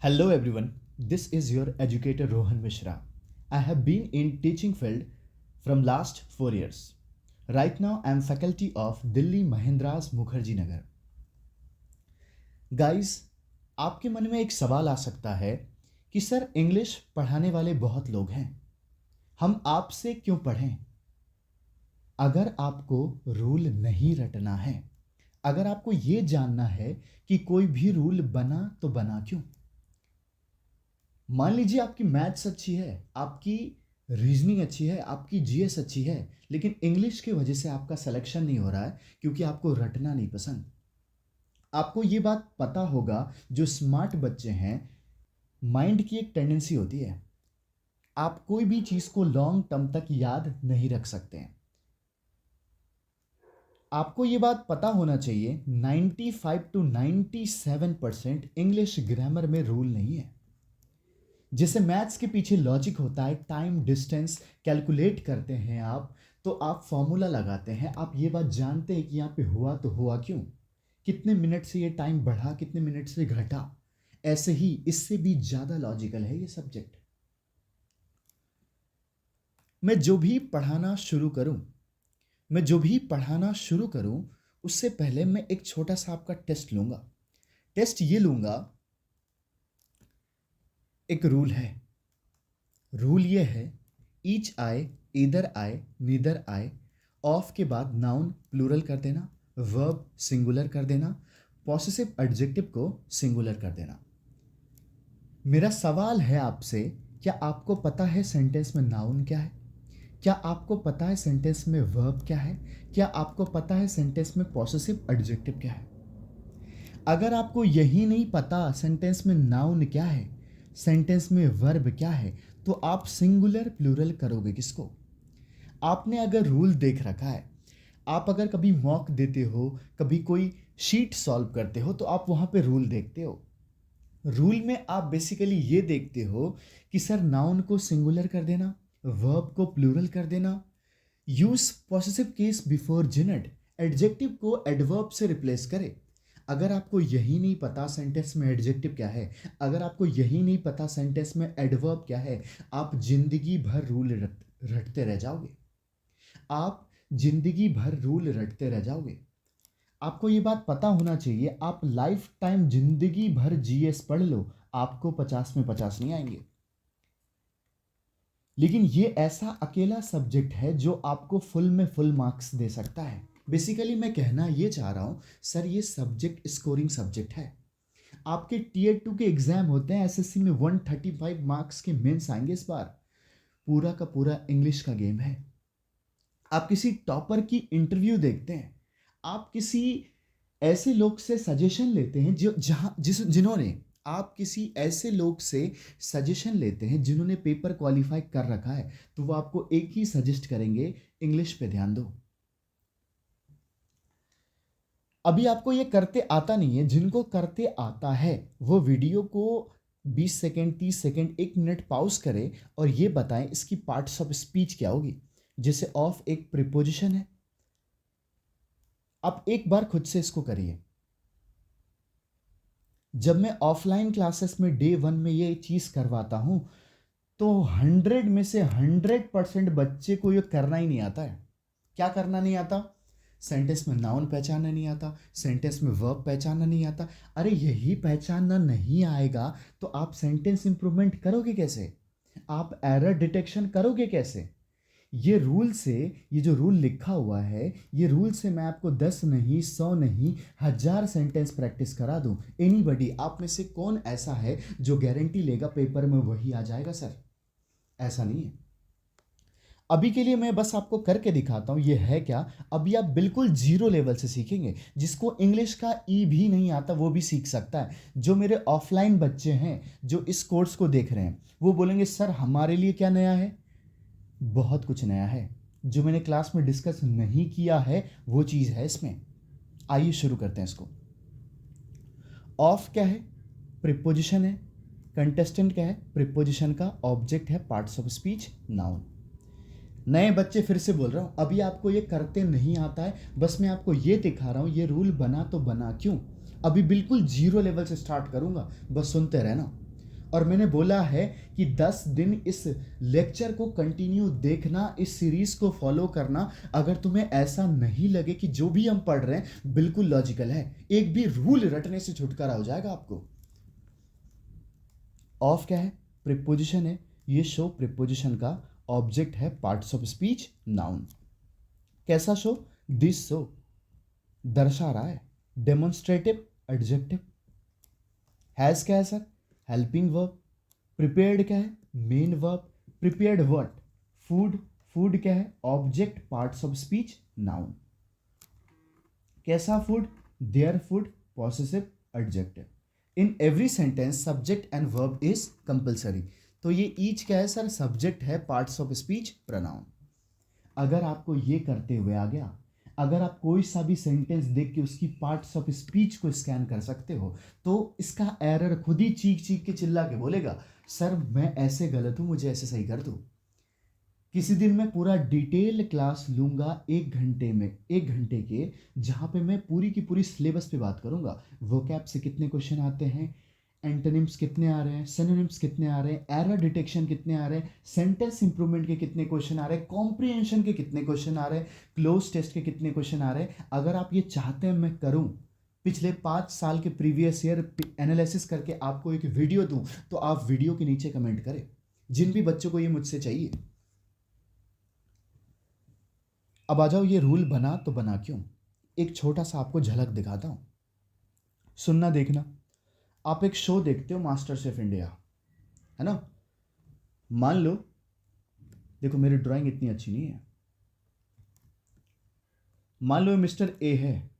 Hello everyone, this is your educator Rohan Mishra. I have been in teaching field from last 4 years. Right now I am faculty of Delhi Mahendra's Mukherjee Nagar. Guys, आपके मन में एक सवाल आ सकता है कि sir English पढ़ाने वाले बहुत लोग हैं, हम आपसे क्यों पढ़ें? अगर आपको रूल नहीं रटना है, अगर आपको ये जानना है कि कोई भी रूल बना तो बना क्यों, मान लीजिए आपकी मैथ्स अच्छी है, आपकी रीजनिंग अच्छी है, आपकी जीएस अच्छी है, लेकिन इंग्लिश की वजह से आपका सिलेक्शन नहीं हो रहा है क्योंकि आपको रटना नहीं पसंद। आपको ये बात पता होगा, जो स्मार्ट बच्चे हैं, माइंड की एक टेंडेंसी होती है, आप कोई भी चीज़ को लॉन्ग टर्म तक याद नहीं रख सकते हैं। आपको ये बात पता होना चाहिए 95 to 97% इंग्लिश ग्रामर में रूल नहीं है। जैसे मैथ्स के पीछे लॉजिक होता है, टाइम डिस्टेंस कैलकुलेट करते हैं आप, तो आप फॉर्मूला लगाते हैं, आप ये बात जानते हैं कि यहाँ पे हुआ तो हुआ क्यों, कितने मिनट से ये टाइम बढ़ा, कितने मिनट से घटा। ऐसे ही इससे भी ज़्यादा लॉजिकल है ये सब्जेक्ट। मैं जो भी पढ़ाना शुरू करूं, उससे पहले मैं एक छोटा सा आपका टेस्ट लूंगा। टेस्ट ये लूंगा, एक रूल है, रूल ये है, ईच आए, इधर आए, नीदर आए, ऑफ के बाद नाउन प्लूरल कर देना, वर्ब सिंगुलर कर देना, पॉसेसिव एडजेक्टिव को सिंगुलर कर देना। मेरा सवाल है आपसे, क्या आपको पता है सेंटेंस में नाउन क्या है? क्या आपको पता है सेंटेंस में वर्ब क्या है? क्या आपको पता है सेंटेंस में पॉसेसिव एडजेक्टिव क्या है? अगर आपको यही नहीं पता सेंटेंस में नाउन क्या है, सेंटेंस में वर्ब क्या है, तो आप सिंगुलर प्लूरल करोगे किसको? आपने अगर रूल देख रखा है, आप अगर कभी मॉक देते हो, कभी कोई शीट सॉल्व करते हो, तो आप वहाँ पे रूल देखते हो। रूल में आप बेसिकली ये देखते हो कि सर नाउन को सिंगुलर कर देना, वर्ब को प्लूरल कर देना, use possessive case before gerund, adjective को एडवर्ब से रिप्लेस करे। अगर आपको यही नहीं पता सेंटेंस में एडजेक्टिव क्या है, अगर आपको यही नहीं पता सेंटेंस में एडवर्ब क्या है, आप जिंदगी भर रूल रटते रह जाओगे। आप जिंदगी भर रूल रटते रह जाओगे। आपको ये बात पता होना चाहिए, आप लाइफ टाइम जिंदगी भर जीएस पढ़ लो, आपको 50 में 50 नहीं आएंगे। लेकिन ये ऐसा अकेला सब्जेक्ट है जो आपको फुल में फुल मार्क्स दे सकता है। बेसिकली मैं कहना ये चाह रहा हूँ, सर ये सब्जेक्ट स्कोरिंग सब्जेक्ट है। आपके टीयर 2 के एग्जाम होते हैं, एसएससी में 135 मार्क्स के मेंस आएंगे इस बार। पूरा का पूरा इंग्लिश का गेम है। आप किसी टॉपर की इंटरव्यू देखते हैं, आप किसी ऐसे लोग से सजेशन लेते हैं जिन्होंने, आप किसी ऐसे लोग से सजेशन लेते हैं जिन्होंने पेपर क्वालिफाई कर रखा है, तो वो आपको एक ही सजेस्ट करेंगे, इंग्लिश पे ध्यान दो। अभी आपको ये करते आता नहीं है, जिनको करते आता है वो वीडियो को 20 सेकेंड, 30 सेकेंड, 1 मिनट पॉज करें और ये बताएं इसकी पार्ट्स ऑफ स्पीच क्या होगी। जैसे ऑफ एक प्रीपोजिशन है, आप एक बार खुद से इसको करिए। जब मैं ऑफलाइन क्लासेस में डे 1 में ये चीज़ करवाता हूं, तो 100 में से 100% बच्चे को ये करना ही नहीं आता है। क्या करना नहीं आता? सेंटेंस में नाउन पहचानना नहीं आता, सेंटेंस में वर्ब पहचानना नहीं आता। अरे यही पहचानना नहीं आएगा तो आप सेंटेंस इंप्रूवमेंट करोगे कैसे? आप एरर डिटेक्शन करोगे कैसे? ये रूल से, ये जो रूल लिखा हुआ है, ये रूल से मैं आपको 10 नहीं, 100 नहीं, 1000 सेंटेंस प्रैक्टिस करा दूं। एनीबडी, आप में से कौन ऐसा है जो गारंटी लेगा पेपर में वही आ जाएगा? सर ऐसा नहीं है। अभी के लिए मैं बस आपको करके दिखाता हूं ये है क्या। अभी आप बिल्कुल जीरो लेवल से सीखेंगे, जिसको इंग्लिश का ई भी नहीं आता वो भी सीख सकता है। जो मेरे ऑफलाइन बच्चे हैं जो इस कोर्स को देख रहे हैं, वो बोलेंगे सर हमारे लिए क्या नया है? बहुत कुछ नया है, जो मैंने क्लास में डिस्कस नहीं किया है वो चीज़ है इसमें। आइए शुरू करते हैं इसको। ऑफ क्या है? प्रीपोजिशन है। कंटेस्टेंट क्या है? प्रीपोजिशन का ऑब्जेक्ट है, पार्ट्स ऑफ स्पीच नाउन। नए बच्चे, फिर से बोल रहा हूँ, अभी आपको ये करते नहीं आता है, बस मैं आपको ये दिखा रहा हूँ ये रूल बना तो बना क्यों। अभी बिल्कुल जीरो लेवल से स्टार्ट करूँगा, बस सुनते रहना। और मैंने बोला है कि 10 दिन इस लेक्चर को कंटिन्यू देखना, इस सीरीज को फॉलो करना। अगर तुम्हें ऐसा नहीं लगे कि जो भी हम पढ़ रहे हैं बिल्कुल लॉजिकल है, एक भी रूल रटने से छुटकारा हो जाएगा आपको। ऑफ क्या है? प्रीपोजिशन है। ये शो प्रीपोजिशन का ऑब्जेक्ट है, पार्ट्स ऑफ स्पीच, नाउन। कैसा शो? दिस शो, दर्शा रहा है। Demonstrative, adjective. हैज क्या है सर? Helping verb. प्रिपेयर्ड क्या है? Main verb. Prepared what? Food. Food क्या है? Object, parts of speech, noun. कैसा food? Their food, possessive, adjective. In every sentence subject and verb is compulsory. तो ये each क्या है सर? सब्जेक्ट है, पार्ट्स ऑफ स्पीच, प्रोनाउन। अगर आपको ये करते हुए आ गया, अगर आप कोई सा भी सेंटेंस देख के उसकी पार्ट्स ऑफ स्पीच को स्कैन कर सकते हो, तो इसका एरर खुद ही चीख चीख के चिल्ला के बोलेगा, सर मैं ऐसे गलत हूं, मुझे ऐसे सही कर दो। किसी दिन मैं पूरा डिटेल क्लास लूंगा 1 घंटे में, 1 घंटे के, जहां पे मैं पूरी की पूरी सिलेबस पे बात करूंगा। वोकैब से कितने क्वेश्चन आते हैं, एंटोनिम्स कितने आ रहे हैं, सिनोनिम्स कितने आ रहे हैं, एरर डिटेक्शन कितने आ रहे हैं, सेंटेंस इंप्रूवमेंट के कितने क्वेश्चन आ रहे हैं, कॉम्प्रिहेंशन के कितने क्वेश्चन आ रहे हैं, क्लोज टेस्ट के कितने क्वेश्चन आ रहे हैं। अगर आप ये चाहते हैं मैं करूं, पिछले 5 साल के प्रीवियस ईयर एनालिसिस करके आपको एक वीडियो दूं, तो आप वीडियो के नीचे कमेंट करें, जिन भी बच्चों को ये मुझसे चाहिए। अब आ जाओ, ये रूल बना तो बना क्यों? एक छोटा सा आपको झलक दिखाता हूं, सुनना देखना। आप एक शो देखते हो, मास्टर शेफ इंडिया, है ना? मान लो, देखो मेरी ड्राइंग इतनी अच्छी नहीं है, मान लो मिस्टर ए है,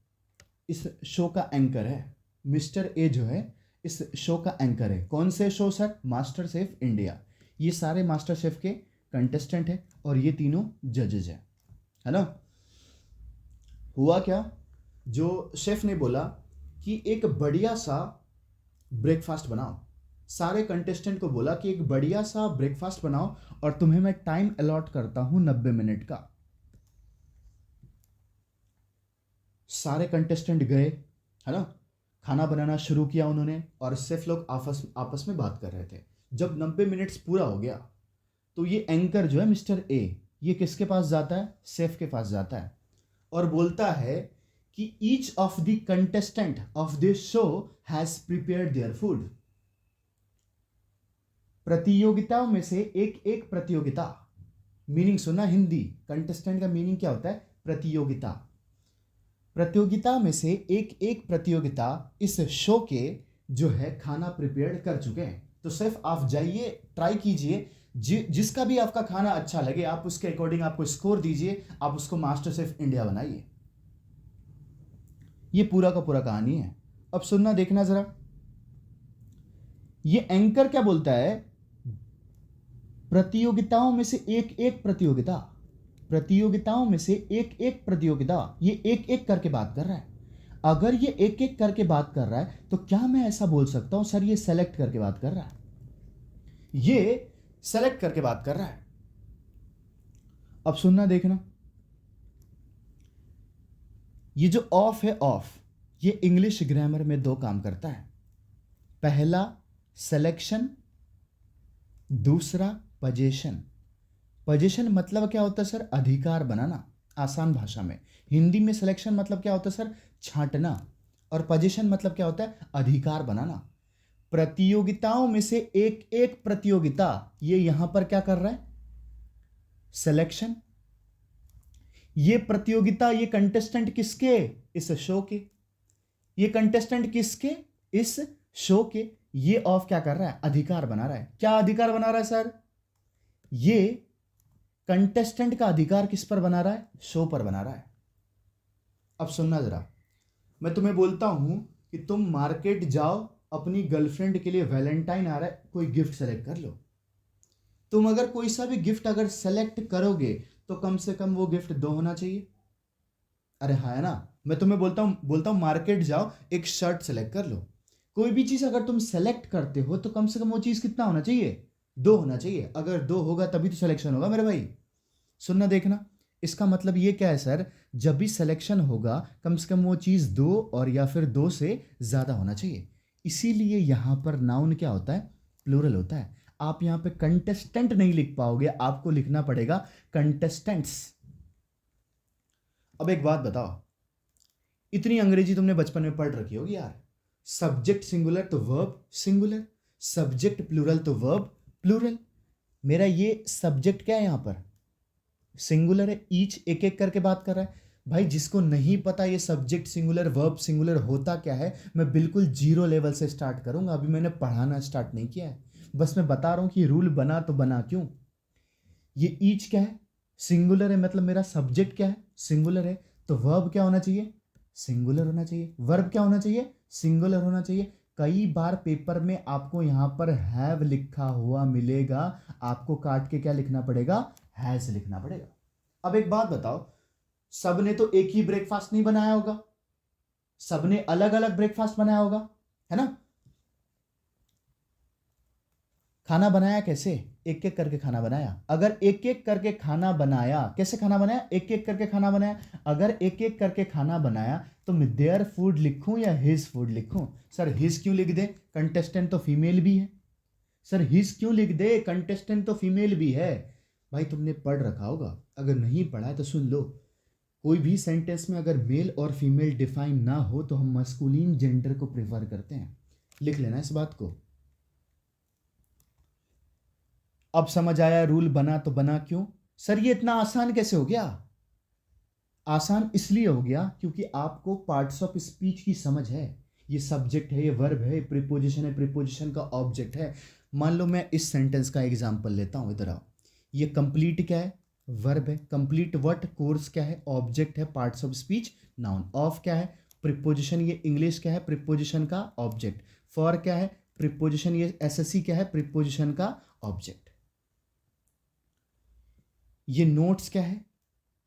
इस शो का एंकर है। मिस्टर ए जो है इस शो का एंकर है। कौन से show sir? Master chef India. ये सारे मास्टर शेफ के कंटेस्टेंट हैं और ये तीनों जजेज हैं, है ना? हुआ क्या, जो शेफ ने बोला कि एक बढ़िया सा ब्रेकफास्ट बनाओ, सारे कंटेस्टेंट को बोला कि एक बढ़िया सा ब्रेकफास्ट बनाओ और तुम्हें मैं टाइम अलॉट करता हूं 90 मिनट का। सारे कंटेस्टेंट गए, है ना? खाना बनाना शुरू किया उन्होंने और शेफ लोग आपस आपस में बात कर रहे थे। जब 90 मिनट्स पूरा हो गया, तो ये एंकर जो है मिस्टर ए, ये किसके पास जाता है? शेफ के पास जाता है और बोलता है कि each of the contestant of this show has prepared their food. प्रतियोगिताओं में से एक एक प्रतियोगिता, मीनिंग सुना हिंदी, कंटेस्टेंट का मीनिंग क्या होता है? प्रतियोगिता। प्रतियोगिता में से एक एक प्रतियोगिता इस शो के जो है खाना प्रिपेयर कर चुके हैं। तो सिर्फ आप जाइए, ट्राई कीजिए, जिसका भी आपका खाना अच्छा लगे आप उसके अकॉर्डिंग आपको स्कोर दीजिए, आप उसको मास्टर शेफ इंडिया बनाइए। ये पूरा का पूरा कहानी है। अब सुनना देखना जरा, ये एंकर क्या बोलता है? प्रतियोगिताओं में से एक एक प्रतियोगिता, प्रतियोगिताओं में से एक एक प्रतियोगिता, ये एक एक करके बात कर रहा है। अगर ये एक एक करके बात कर रहा है तो क्या मैं ऐसा बोल सकता हूं सर ये सेलेक्ट करके बात कर रहा है? ये सेलेक्ट करके बात कर रहा है। अब सुनना देखना, ये जो ऑफ है, ऑफ, ये इंग्लिश ग्रामर में 2 काम करता है। पहला सिलेक्शन, दूसरा पजेशन। पजेशन मतलब क्या होता है सर? अधिकार बनाना, आसान भाषा में। हिंदी में सिलेक्शन मतलब क्या होता है सर? छांटना। और पजेशन मतलब क्या होता है? अधिकार बनाना। प्रतियोगिताओं में से एक एक प्रतियोगिता, ये यहां पर क्या कर रहा है? सिलेक्शन। ये प्रतियोगिता, ये कंटेस्टेंट किसके? इस शो के। ये कंटेस्टेंट किसके? इस शो के। ये ऑफ क्या कर रहा है? अधिकार बना रहा है। क्या अधिकार बना रहा है सर? ये कंटेस्टेंट का अधिकार किस पर बना रहा है? शो पर बना रहा है। अब सुनना जरा, मैं तुम्हें बोलता हूं कि तुम मार्केट जाओ, अपनी गर्लफ्रेंड के लिए वैलेंटाइन आ रहा है, कोई गिफ्ट सेलेक्ट कर लो। तुम अगर कोई सा भी गिफ्ट अगर सेलेक्ट करोगे तो कम से कम वो गिफ्ट 2 होना चाहिए। अरे हाँ, है ना? मैं तुम्हें बोलता हूं मार्केट जाओ, एक शर्ट सेलेक्ट कर लो। कोई भी चीज अगर तुम सेलेक्ट करते हो तो कम से कम वो चीज कितना होना चाहिए? 2 होना चाहिए। अगर 2 होगा तभी तो सिलेक्शन होगा मेरे भाई। सुनना देखना, इसका मतलब ये क्या है सर? जब भी सिलेक्शन होगा कम से कम वो चीज़ 2 और या फिर 2 से ज़्यादा होना चाहिए। इसीलिए यहाँ पर नाउन क्या होता है? प्लूरल होता है। आप यहां पे कंटेस्टेंट नहीं लिख पाओगे, आपको लिखना पड़ेगा कंटेस्टेंट्स। अब एक बात बताओ, इतनी अंग्रेजी तुमने बचपन में पढ़ रखी होगी यार। सब्जेक्ट सिंगुलर तो वर्ब सिंगुलर, सब्जेक्ट प्लूरल तो वर्ब प्लूरल। मेरा ये सब्जेक्ट क्या है यहां पर, सिंगुलर है, ईच एक एक करके बात कर रहा है। भाई जिसको नहीं पता ये सब्जेक्ट सिंगुलर वर्ब सिंगुलर होता क्या है, मैं बिल्कुल जीरो लेवल से स्टार्ट करूंगा। अभी मैंने पढ़ाना स्टार्ट नहीं किया है, बस मैं बता रहा हूं कि रूल बना तो बना क्यों। ये ईच क्या है, सिंगुलर है, मतलब मेरा सब्जेक्ट क्या है, सिंगुलर है, तो वर्ब क्या होना चाहिए, सिंगुलर होना चाहिए। वर्ब क्या होना चाहिए, सिंगुलर होना चाहिए। कई बार पेपर में आपको यहां पर हैव लिखा हुआ मिलेगा, आपको काट के क्या लिखना पड़ेगा, हैज लिखना पड़ेगा। अब एक बात बताओ, सबने तो एक ही ब्रेकफास्ट नहीं बनाया होगा, सबने अलग अलग ब्रेकफास्ट बनाया होगा, है ना। खाना बनाया कैसे, एक एक करके खाना बनाया। अगर एक एक करके खाना बनाया, कैसे खाना बनाया, एक एक करके खाना बनाया। अगर एक एक करके खाना बनाया तो मैं देयर फूड लिखूं या हिज फूड लिखूं। सर हिज क्यों लिख दे, कंटेस्टेंट तो फीमेल भी है। सर हिज क्यों लिख दे, कंटेस्टेंट तो फीमेल भी है। भाई तुमने पढ़ रखा होगा, अगर नहीं पढ़ा है तो सुन लो। कोई भी सेंटेंस में अगर मेल और फीमेल डिफाइन ना हो तो हम मस्कुलिन जेंडर को प्रेफर करते हैं। लिख लेना इस बात को। अब समझ आया रूल बना तो बना क्यों। सर ये इतना आसान कैसे हो गया, आसान इसलिए हो गया क्योंकि आपको पार्ट्स ऑफ स्पीच की समझ है। ये सब्जेक्ट है, ये वर्ब है, प्रीपोजिशन है, प्रीपोजिशन का ऑब्जेक्ट है। मान लो मैं इस सेंटेंस का एग्जांपल लेता हूं, इधर आओ। ये कंप्लीट क्या है, वर्ब है। कंप्लीट व्हाट, कोर्स क्या है, ऑब्जेक्ट है, parts of speech noun. Of क्या है, प्रीपोजिशन, ये इंग्लिश क्या है, प्रीपोजिशन का ऑब्जेक्ट। फॉर क्या है, प्रीपोजिशन, ये एसएससी क्या है, प्रीपोजिशन का ऑब्जेक्ट। ये नोट्स क्या है,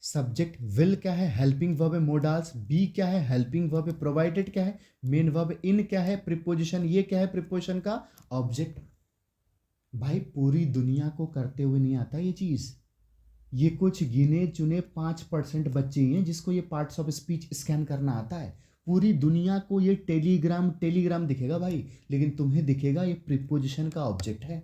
सब्जेक्ट। विल क्या है, हेल्पिंग वर्ब है, मोडाल्स। बी क्या है, हेल्पिंग वर्ब है। प्रोवाइडेड क्या है, मेन वर्ब। इन क्या है, प्रीपोजिशन। ये क्या है, प्रीपोजिशन का ऑब्जेक्ट। भाई पूरी दुनिया को करते हुए नहीं आता ये चीज। ये कुछ गिने चुने 5% बच्चे ही हैं जिसको ये पार्ट्स ऑफ स्पीच स्कैन करना आता है। पूरी दुनिया को ये टेलीग्राम टेलीग्राम दिखेगा भाई, लेकिन तुम्हें दिखेगा ये प्रीपोजिशन का ऑब्जेक्ट है।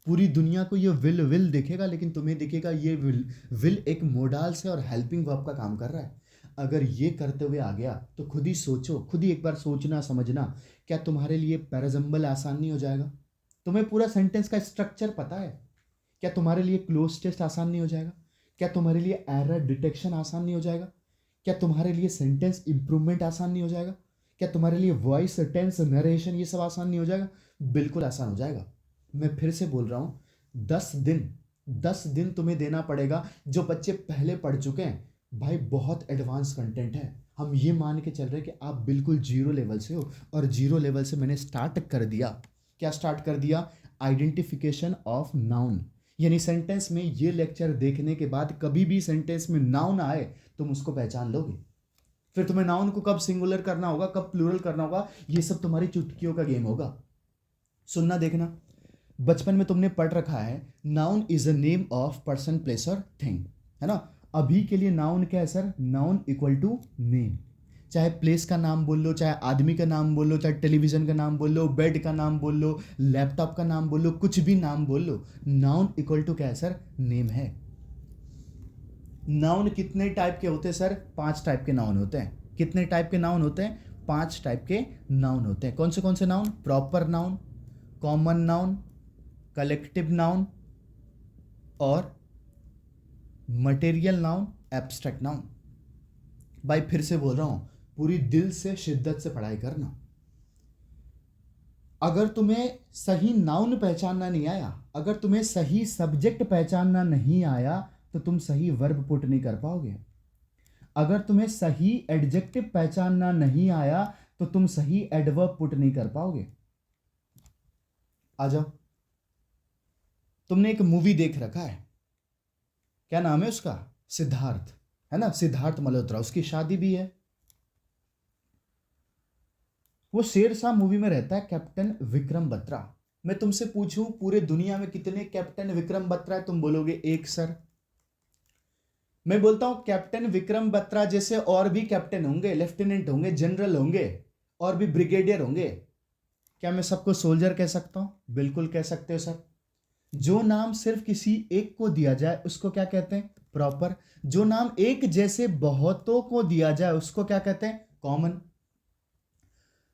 पूरी दुनिया को ये विल दिखेगा, लेकिन तुम्हें दिखेगा ये विल एक मोडाल से और हेल्पिंग वर्ब का काम कर रहा है। अगर ये करते हुए आ गया तो खुद ही सोचो, खुद ही एक बार सोचना समझना, क्या तुम्हारे लिए पैराजम्बल आसान नहीं हो जाएगा। तुम्हें पूरा सेंटेंस का स्ट्रक्चर पता है, क्या तुम्हारे लिए क्लोज टेस्ट आसान नहीं हो जाएगा। क्या तुम्हारे लिए एरर डिटेक्शन आसान नहीं हो जाएगा। क्या तुम्हारे लिए सेंटेंस इंप्रूवमेंट आसान नहीं हो जाएगा। क्या तुम्हारे लिए वॉइस टेंस नरेशन ये सब आसान नहीं हो जाएगा। बिल्कुल आसान हो जाएगा। मैं फिर से बोल रहा हूं, 10 दिन तुम्हें देना पड़ेगा। जो बच्चे पहले पढ़ चुके हैं भाई, बहुत एडवांस कंटेंट है। हम ये मान के चल रहे हैं कि आप बिल्कुल जीरो लेवल से हो, और जीरो लेवल से मैंने स्टार्ट कर दिया। क्या स्टार्ट कर दिया, आइडेंटिफिकेशन ऑफ नाउन। यानी सेंटेंस में ये लेक्चर देखने के बाद कभी भी सेंटेंस में नाउन आए तुम उसको पहचान लोगे। फिर तुम्हें नाउन को कब सिंगुलर करना होगा, कब प्लूरल करना होगा, ये सब तुम्हारी चुटकियों का गेम होगा। सुनना देखना, बचपन में तुमने पढ़ रखा है noun is a name of person place और थिंग, है ना। अभी के लिए नाउन क्या है sir, noun equal to name. चाहे प्लेस का नाम बोल लो, चाहे आदमी का नाम बोल लो, चाहे टेलीविजन का नाम बोल लो, बेड का नाम बोल लो, लैपटॉप का नाम बोल लो, कुछ भी नाम बोल लो, नाउन इक्वल टू क्या है सर, नेम है। नाउन कितने टाइप के होते हैं सर, 5 टाइप के नाउन होते हैं। कितने टाइप के नाउन होते हैं, 5 टाइप के नाउन होते हैं। कौन से noun, proper noun, common noun, collective noun और मटेरियल नाउन, एब्स्ट्रैक्ट नाउन। भाई फिर से बोल रहा हूं, पूरी दिल से शिद्दत से पढ़ाई करना। अगर तुम्हें सही नाउन पहचानना नहीं आया, अगर तुम्हें सही सब्जेक्ट पहचानना नहीं आया, तो तुम सही वर्ब पुट नहीं कर पाओगे। अगर तुम्हें सही एडजेक्टिव पहचानना नहीं आया तो तुम सही एडवर्ब पुट नहीं कर पाओगे। आ जाओ, तुमने एक मूवी देख रखा है, क्या नाम है उसका, सिद्धार्थ, है ना, सिद्धार्थ मल्होत्रा, उसकी शादी भी है। वो शेरशाह मूवी में रहता है कैप्टन विक्रम बत्रा। मैं तुमसे पूछूं पूरे दुनिया में कितने कैप्टन विक्रम बत्रा है, तुम बोलोगे एक सर। मैं बोलता हूं कैप्टन विक्रम बत्रा जैसे और भी कैप्टन होंगे, लेफ्टिनेंट होंगे, जनरल होंगे, और भी ब्रिगेडियर होंगे। क्या मैं सबको सोल्जर कह सकता हूं? बिल्कुल कह सकते हो सर। जो नाम सिर्फ किसी एक को दिया जाए उसको क्या कहते हैं? प्रॉपर। जो नाम एक जैसे बहुतों को दिया जाए उसको क्या कहते हैं? कॉमन।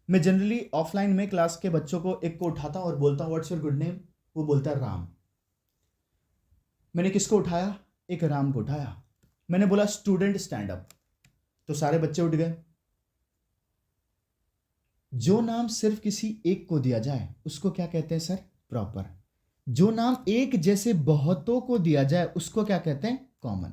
मैं जनरली ऑफलाइन में क्लास के बच्चों को एक को उठाता हूं और बोलता हूं व्हाट्स योर गुड नेम? वो बोलता है राम। मैंने किसको उठाया? एक राम को उठाया। मैंने बोला स्टूडेंट स्टैंड अप, तो सारे बच्चे उठ गए। जो नाम सिर्फ किसी एक को दिया जाए उसको क्या कहते हैं सर? प्रॉपर। जो नाम एक जैसे बहुतों को दिया जाए उसको क्या कहते हैं? कॉमन।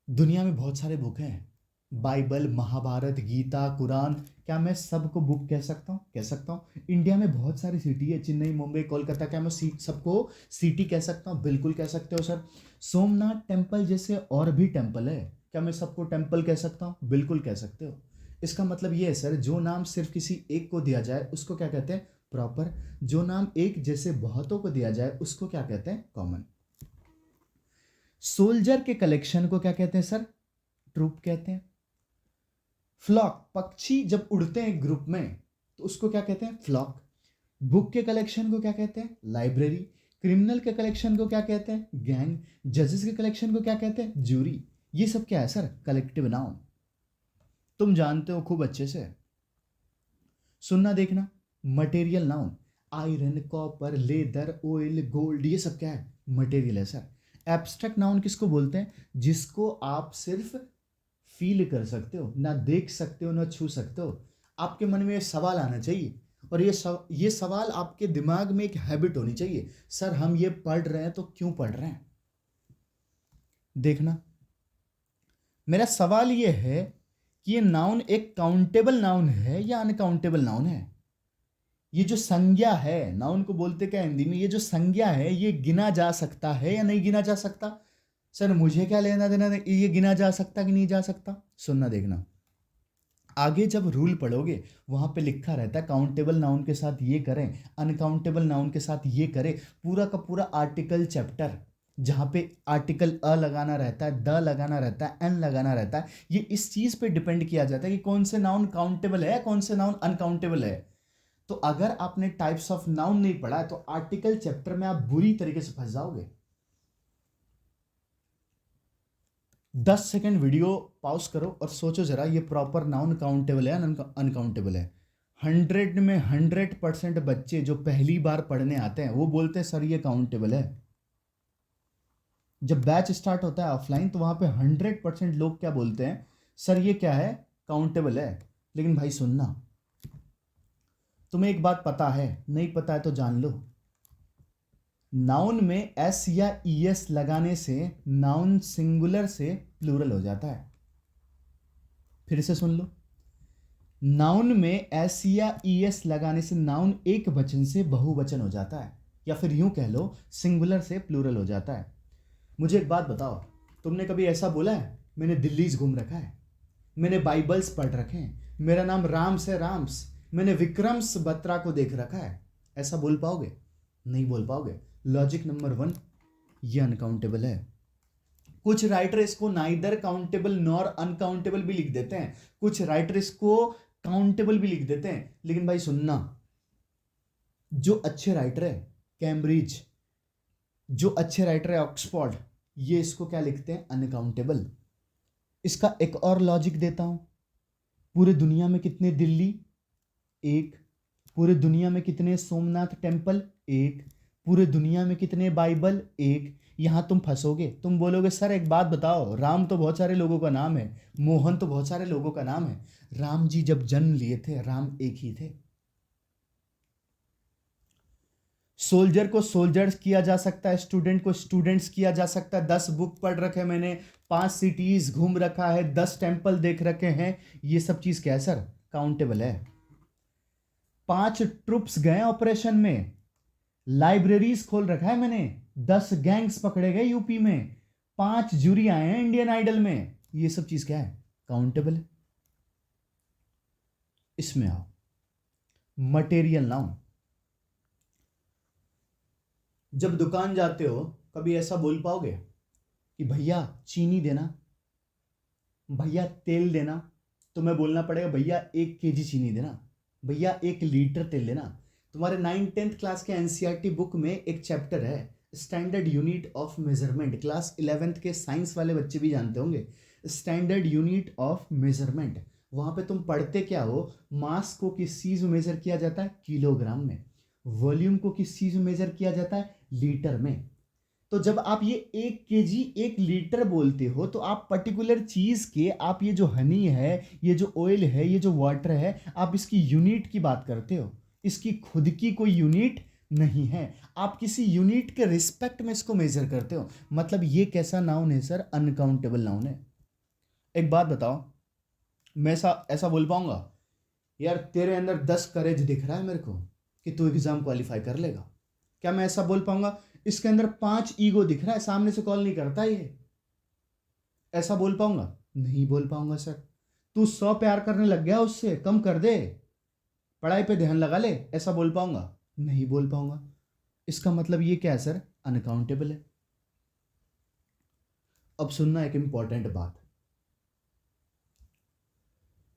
दुनिया में बहुत सारे बुक हैं, बाइबल, महाभारत, गीता, कुरान। क्या मैं सबको बुक कह सकता हूं? कह सकता हूं। इंडिया में बहुत सारी सिटी है, चेन्नई, मुंबई, कोलकाता। क्या मैं सबको सिटी कह सकता हूं? बिल्कुल कह सकते हो सर। सोमनाथ टेम्पल जैसे और भी टेम्पल है, क्या मैं सबको टेम्पल कह सकता हूं? बिल्कुल कह सकते हो। इसका मतलब ये है सर, जो नाम सिर्फ किसी एक को दिया जाए उसको क्या कहते हैं? प्रॉपर। जो नाम एक जैसे बहुतों को दिया जाए उसको क्या कहते हैं? कॉमन। सोल्जर के कलेक्शन को क्या कहते हैं सर? ट्रूप कहते हैं। फ्लॉक, पक्षी जब उड़ते हैं ग्रुप में तो उसको क्या कहते हैं? फ्लॉक। बुक के कलेक्शन को क्या कहते हैं? लाइब्रेरी। क्रिमिनल के कलेक्शन को क्या कहते हैं? गैंग। जजेस के कलेक्शन को क्या कहते हैं? जूरी। ये सब क्या है सर? Collective noun. तुम जानते हो खूब अच्छे से, सुनना देखना। Material noun, iron, copper, leather, oil, gold, ये सब क्या है? मटेरियल है सर। एब्स्ट्रैक्ट नाउन किसको बोलते हैं? जिसको आप सिर्फ फील कर सकते हो, ना देख सकते हो, ना छू सकते हो। आपके मन में ये सवाल आना चाहिए, और ये सवाल आपके दिमाग में एक हैबिट होनी चाहिए, सर हम ये पढ़ रहे हैं तो क्यों पढ़ रहे हैं? देखना, मेरा सवाल ये है कि ये नाउन एक काउंटेबल नाउन है या अनकाउंटेबल नाउन है? ये जो संज्ञा है, नाउन को बोलते क्या हिंदी में, ये जो संज्ञा है ये गिना जा सकता है या नहीं गिना जा सकता? सर मुझे क्या लेना देना ये गिना जा सकता कि नहीं जा सकता? सुनना देखना, आगे जब रूल पढ़ोगे वहां पे लिखा रहता है काउंटेबल नाउन के साथ ये करें, अनकाउंटेबल नाउन के साथ ये करें। पूरा का पूरा आर्टिकल चैप्टर, जहाँ पे आर्टिकल अ लगाना रहता है, द लगाना रहता है, एन लगाना रहता है, ये इस चीज़ पे डिपेंड किया जाता है कि कौन से नाउन काउंटेबल है, कौन से नाउन अनकाउंटेबल है। तो अगर आपने टाइप्स ऑफ नाउन नहीं पढ़ा है तो आर्टिकल चैप्टर में आप बुरी तरीके से फंस जाओगे। 10 सेकेंड वीडियो पॉज करो और सोचो जरा, ये प्रॉपर नाउन काउंटेबल है अनकाउंटेबल है? 100 में 100% बच्चे जो पहली बार पढ़ने आते हैं वो बोलते हैं सर ये काउंटेबल है। जब बैच स्टार्ट होता है ऑफलाइन तो वहां पे 100% लोग क्या बोलते हैं? सर ये क्या है? काउंटेबल है। लेकिन भाई सुनना, तुम्हें एक बात पता है, नहीं पता है तो जान लो, नाउन में एस या ईएस लगाने से नाउन सिंगुलर से प्लूरल हो जाता है। फिर से सुन लो, नाउन में एस या ईएस लगाने से नाउन एक वचन से बहुवचन हो जाता है, या फिर यूं कह लो सिंगुलर से प्लूरल हो जाता है। मुझे एक बात बताओ, तुमने कभी ऐसा बोला है मैंने दिल्लीज घूम रखा है, मैंने बाइबल्स पढ़ रखे हैं, मेरा नाम राम से राम्स, मैंने विक्रम्स बत्रा को देख रखा है? ऐसा बोल पाओगे? नहीं बोल पाओगे। लॉजिक नंबर 1, ये अनकाउंटेबल है। कुछ राइटर इसको नाइदर काउंटेबल नॉर अनकाउंटेबल भी लिख देते हैं, कुछ राइटर इसको काउंटेबल भी लिख देते हैं। लेकिन भाई सुनना, जो अच्छे राइटर है कैम्ब्रिज, जो अच्छे राइटर है ऑक्सफोर्ड, ये इसको क्या लिखते हैं? अनकाउंटेबल। इसका एक और लॉजिक देता हूं। पूरे दुनिया में कितने दिल्ली? एक। पूरे दुनिया में कितने सोमनाथ टेम्पल? एक। पूरे दुनिया में कितने बाइबल? एक। यहां तुम फंसोगे, तुम बोलोगे सर एक बात बताओ, राम तो बहुत सारे लोगों का नाम है, मोहन तो बहुत सारे लोगों का नाम है। राम जी जब जन्म लिए थे राम एक ही थे। सोल्जर को सोल्जर्स किया जा सकता है, स्टूडेंट को स्टूडेंट्स किया जा सकता है। 10 बुक पढ़ रखे मैंने, 5 सिटीज घूम रखा है, 10 टेम्पल देख रखे हैं, ये सब चीज क्या है सर? काउंटेबल है। 5 ट्रुप्स गए ऑपरेशन में, लाइब्रेरीज खोल रखा है मैंने, 10 गैंग्स पकड़े गए यूपी में, 5 जूरी आए हैं इंडियन आइडल में, ये सब चीज क्या है? काउंटेबल है। इसमें आओ, मटेरियल नाउन। जब दुकान जाते हो कभी ऐसा बोल पाओगे कि भैया चीनी देना, भैया तेल देना, तो मैं बोलना पड़ेगा भैया 1 kg चीनी देना, भैया 1 लीटर तेल देना। तुम्हारे 9th-10th क्लास के एनसीईआरटी बुक में एक चैप्टर है standard unit of measurement, class 11th के साइंस वाले बच्चे भी जानते होंगे स्टैंडर्ड यूनिट ऑफ मेजरमेंट। वहाँ पे तुम पढ़ते क्या हो, मास को किस चीज़ में मेजर किया जाता है, किलोग्राम में, वॉल्यूम को किस चीज़ में मेजर किया जाता है, लीटर में। तो जब आप ये 1 kg 1 लीटर बोलते हो तो आप पर्टिकुलर चीज़ के, आप ये जो हनी है, ये जो ऑयल है, ये जो वाटर है, आप इसकी यूनिट की बात करते हो। इसकी खुद की कोई यूनिट नहीं है, आप किसी यूनिट के रिस्पेक्ट में इसको मेजर करते हो। मतलब ये कैसा नाउन है सर, अनकाउंटेबल नाउन है। एक बात बताओ, मैं ऐसा ऐसा बोल पाऊंगा यार तेरे अंदर 10 करेज दिख रहा है मेरे को कि तू एग्जाम क्वालिफाई कर लेगा? क्या मैं ऐसा बोल पाऊंगा? इसके अंदर 5 ईगो दिख रहा है, सामने से कॉल नहीं करता ये, ऐसा बोल पाऊंगा? नहीं बोल पाऊंगा सर। तू 100 प्यार करने लग गया, उससे कम कर दे, पढ़ाई पे ध्यान लगा ले, ऐसा बोल पाऊंगा? नहीं बोल पाऊंगा। इसका मतलब ये क्या है सर, अनकाउंटेबल है। अब सुनना एक इंपॉर्टेंट बात,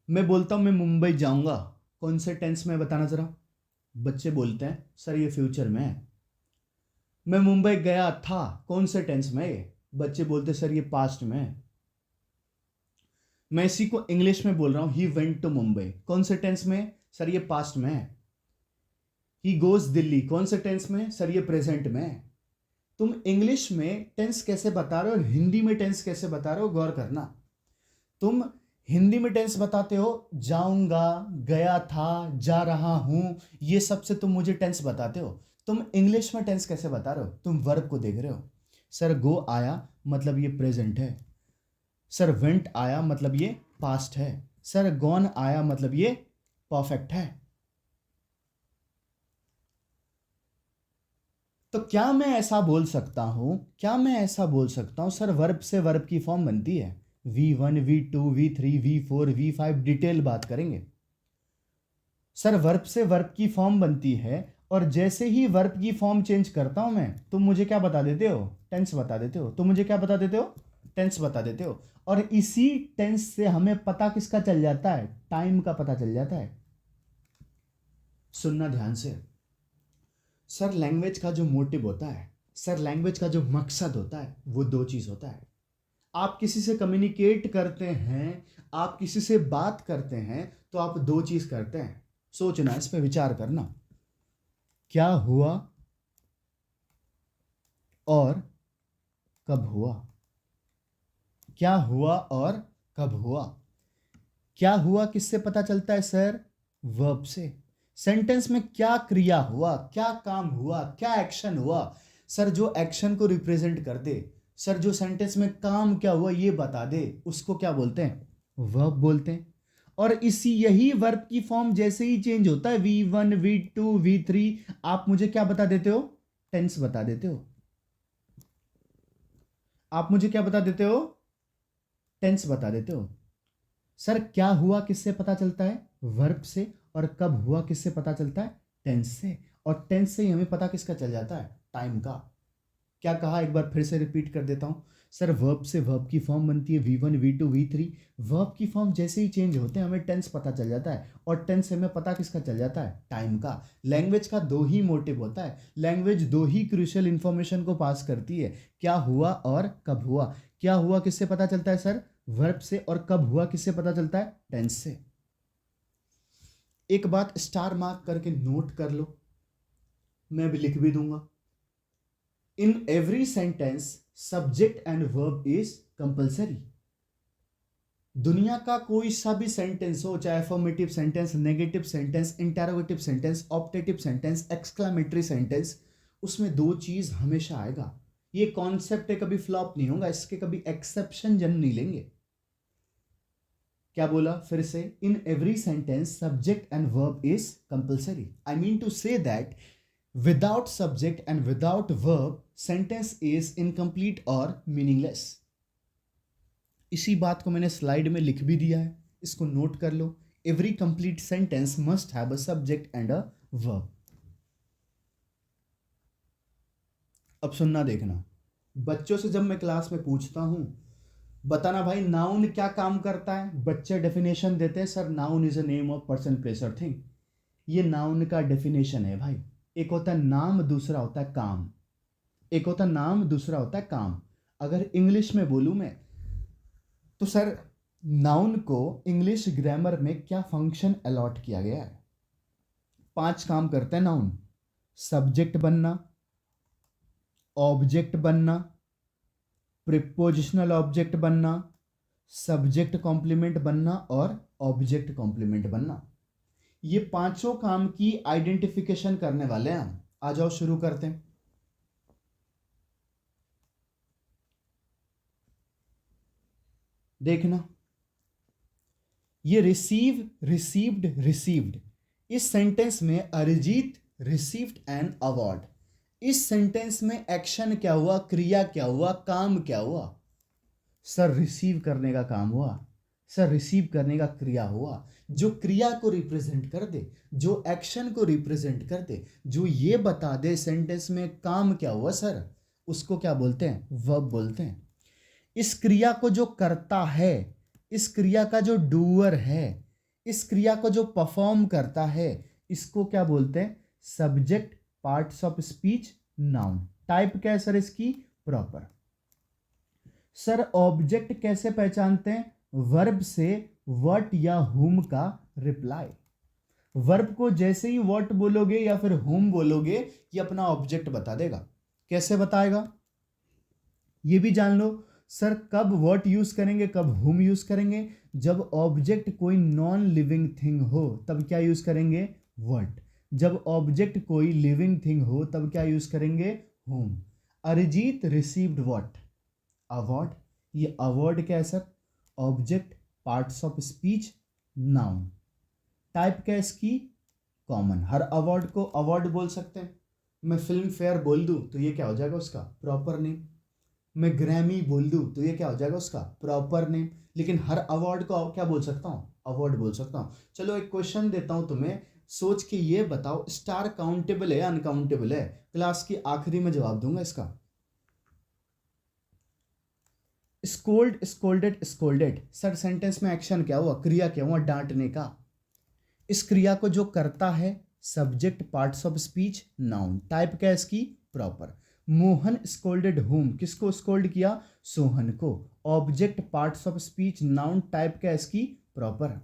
मैं बोलता हूं मैं मुंबई जाऊंगा, कौन से टेंस में बताना जरा? बच्चे बोलते हैं सर ये फ्यूचर में है। मैं मुंबई गया था, कौन से टेंस में है? बच्चे बोलते सर ये पास्ट में है। मैं इसी को इंग्लिश में बोल रहा हूं, ही वेंट टू मुंबई, कौन से टेंस में? सर ये पास्ट में है। ही गोज दिल्ली, कौन से टेंस में? सर ये प्रेजेंट में है। तुम इंग्लिश में टेंस कैसे बता रहे हो और हिंदी में टेंस कैसे बता रहे हो, गौर करना। तुम हिंदी में टेंस बताते हो जाऊंगा, गया था, जा रहा हूं, ये सब से तुम मुझे टेंस बताते हो। तुम इंग्लिश में टेंस कैसे बता रहे हो? तुम वर्ब को देख रहे हो। सर गो आया मतलब ये प्रेजेंट है, सर वेंट आया मतलब ये पास्ट है, सर गॉन आया मतलब ये परफेक्ट है। तो क्या मैं ऐसा बोल सकता हूं, क्या मैं ऐसा बोल सकता हूं सर वर्ब से वर्ब की फॉर्म बनती है, V1 V2 V3 V4 V5, detail बात करेंगे। सर वर्ब से वर्ब की फॉर्म बनती है, और जैसे ही वर्ब की फॉर्म चेंज करता हूं मैं, तुम मुझे क्या बता देते हो? टेंस बता देते हो। तुम मुझे क्या बता देते हो? टेंस बता देते हो। और इसी टेंस से हमें पता किसका चल जाता है? टाइम का पता चल जाता है। सुनना ध्यान से, सर लैंग्वेज का जो मोटिव होता है, सर लैंग्वेज का जो मकसद होता है, वो 2 चीज़ होता है। आप किसी से कम्युनिकेट करते हैं, आप किसी से बात करते हैं, तो आप 2 चीज़ करते हैं। सोचना, इस पे विचार करना, क्या हुआ और कब हुआ। क्या हुआ और कब हुआ। क्या हुआ किससे पता चलता है सर? वर्ब से। सेंटेंस में क्या क्रिया हुआ, क्या काम हुआ, क्या एक्शन हुआ, सर जो एक्शन को रिप्रेजेंट कर दे, सर जो सेंटेंस में काम क्या हुआ ये बता दे, उसको क्या बोलते हैं? वर्ब बोलते हैं। और इसी यही वर्ब की फॉर्म जैसे ही चेंज होता है, V1 V2 V3, आप मुझे क्या बता देते हो? टेंस बता देते हो। आप मुझे क्या बता देते हो? टेंस बता देते हो। सर क्या हुआ किससे पता चलता है? वर्ब से। और कब हुआ किससे पता चलता है? टेंस से। और टेंस से ही हमें पता किसका चल जाता है? टाइम का। क्या कहा, एक बार फिर से रिपीट कर देता हूं। सर वर्ब से वर्ब की फॉर्म बनती है V1 V2 V3, वर्ब की फॉर्म जैसे ही चेंज होते हैं हमें टेंस पता चल जाता है, और टेंस से हमें पता किसका चल जाता है? टाइम का। लैंग्वेज का 2 ही मोटिव होता है, लैंग्वेज 2 ही क्रूशियल इंफॉर्मेशन को पास करती है, क्या हुआ और कब हुआ। क्या हुआ किससे पता चलता है सर? वर्ब से। और कब हुआ किससे पता चलता है? टेंस से। एक बात स्टार मार्क करके नोट कर लो, मैं भी लिख भी दूंगा। इन every sentence subject and verb is compulsory. दुनिया का कोई सा भी सेंटेंस हो, चाहे affirmative sentence, negative sentence, interrogative sentence, optative sentence, exclamatory sentence, उसमें 2 चीज हमेशा आएगा। ये कॉन्सेप्ट है, कभी फ्लॉप नहीं होगा, इसके कभी एक्सेप्शन जन्म नहीं लेंगे। क्या बोला फिर से? In every sentence subject and verb is compulsory. I mean to say that without subject and without verb sentence is incomplete और मीनिंगलेस। इसी बात को मैंने स्लाइड में लिख भी दिया है, इसको नोट कर लो। Every complete sentence must have a subject and a verb. अब सुनना देखना, बच्चों से जब मैं क्लास में पूछता हूं बताना भाई नाउन क्या काम करता है। बच्चे डेफिनेशन देते हैं sir noun is a name of person place और थिंग। ये नाउन का डेफिनेशन है भाई। एक होता है नाम, दूसरा होता है काम। एक होता है नाम, दूसरा होता है काम। अगर इंग्लिश में बोलूं मैं तो सर नाउन को इंग्लिश ग्रामर में क्या फंक्शन अलॉट किया गया है। 5 काम करते हैं नाउन। सब्जेक्ट बनना, ऑब्जेक्ट बनना, प्रिपोजिशनल ऑब्जेक्ट बनना, सब्जेक्ट कॉम्प्लीमेंट बनना और ऑब्जेक्ट कॉम्प्लीमेंट बनना। ये पांचों काम की आइडेंटिफिकेशन करने वाले हैं हम। आ जाओ शुरू करते हैं। देखना ये रिसीव्ड रिसीव्ड, इस सेंटेंस में अरिजीत रिसीव्ड एन अवार्ड। इस सेंटेंस में एक्शन क्या हुआ, क्रिया क्या हुआ, काम क्या हुआ। सर रिसीव करने का काम हुआ, सर रिसीव करने का क्रिया हुआ। जो क्रिया को रिप्रेजेंट कर दे, जो एक्शन को रिप्रेजेंट कर दे, जो ये बता दे सेंटेंस में काम क्या हुआ सर, उसको क्या बोलते हैं, वर्ब बोलते हैं। इस क्रिया को जो करता है, इस क्रिया का जो डूअर है, इस क्रिया को जो परफॉर्म करता है, इसको क्या बोलते हैं, subject parts of speech noun. Type क्या है सर इसकी, प्रॉपर। सर ऑब्जेक्ट कैसे पहचानते हैं, वर्ब से व्हाट या हुम का रिप्लाई। वर्ब को जैसे ही व्हाट बोलोगे या फिर हुम बोलोगे ये अपना ऑब्जेक्ट बता देगा। कैसे बताएगा ये भी जान लो। सर कब व्हाट यूज करेंगे, कब हुम यूज करेंगे, जब ऑब्जेक्ट कोई नॉन लिविंग थिंग हो तब क्या यूज करेंगे, व्हाट। जब ऑब्जेक्ट कोई लिविंग थिंग हो तब क्या यूज करेंगे, हुम। Arijit received what, award. ये अवार्ड क्या है sir, object parts of speech noun. Type क्या है इसकी, कॉमन। हर अवार्ड को अवार्ड बोल सकते हैं। मैं फिल्म फेयर बोल दूं तो ये क्या हो जाएगा उसका प्रॉपर नेम। मैं ग्रैमी बोल दूं तो ये क्या हो जाएगा उसका प्रॉपर नेम। लेकिन हर अवार्ड को क्या बोल सकता हूं, अवार्ड बोल सकता हूं। चलो एक क्वेश्चन देता हूं तुम्हें, सोच के ये बताओ स्टार काउंटेबल है या अनकाउंटेबल है। क्लास की आखिरी में जवाब दूंगा इसका। Scold, scolded, scolded. Sir sentence में एक्शन क्या हुआ, क्रिया क्या हुआ, डांटने का। इस क्रिया को जो करता है subject parts of speech noun. Type क्या है इसकी, प्रॉपर। मोहन स्कोल्डेड होम, किसको स्कोल्ड किया, सोहन को। Object parts of speech noun. Type क्या है इसकी, प्रॉपर।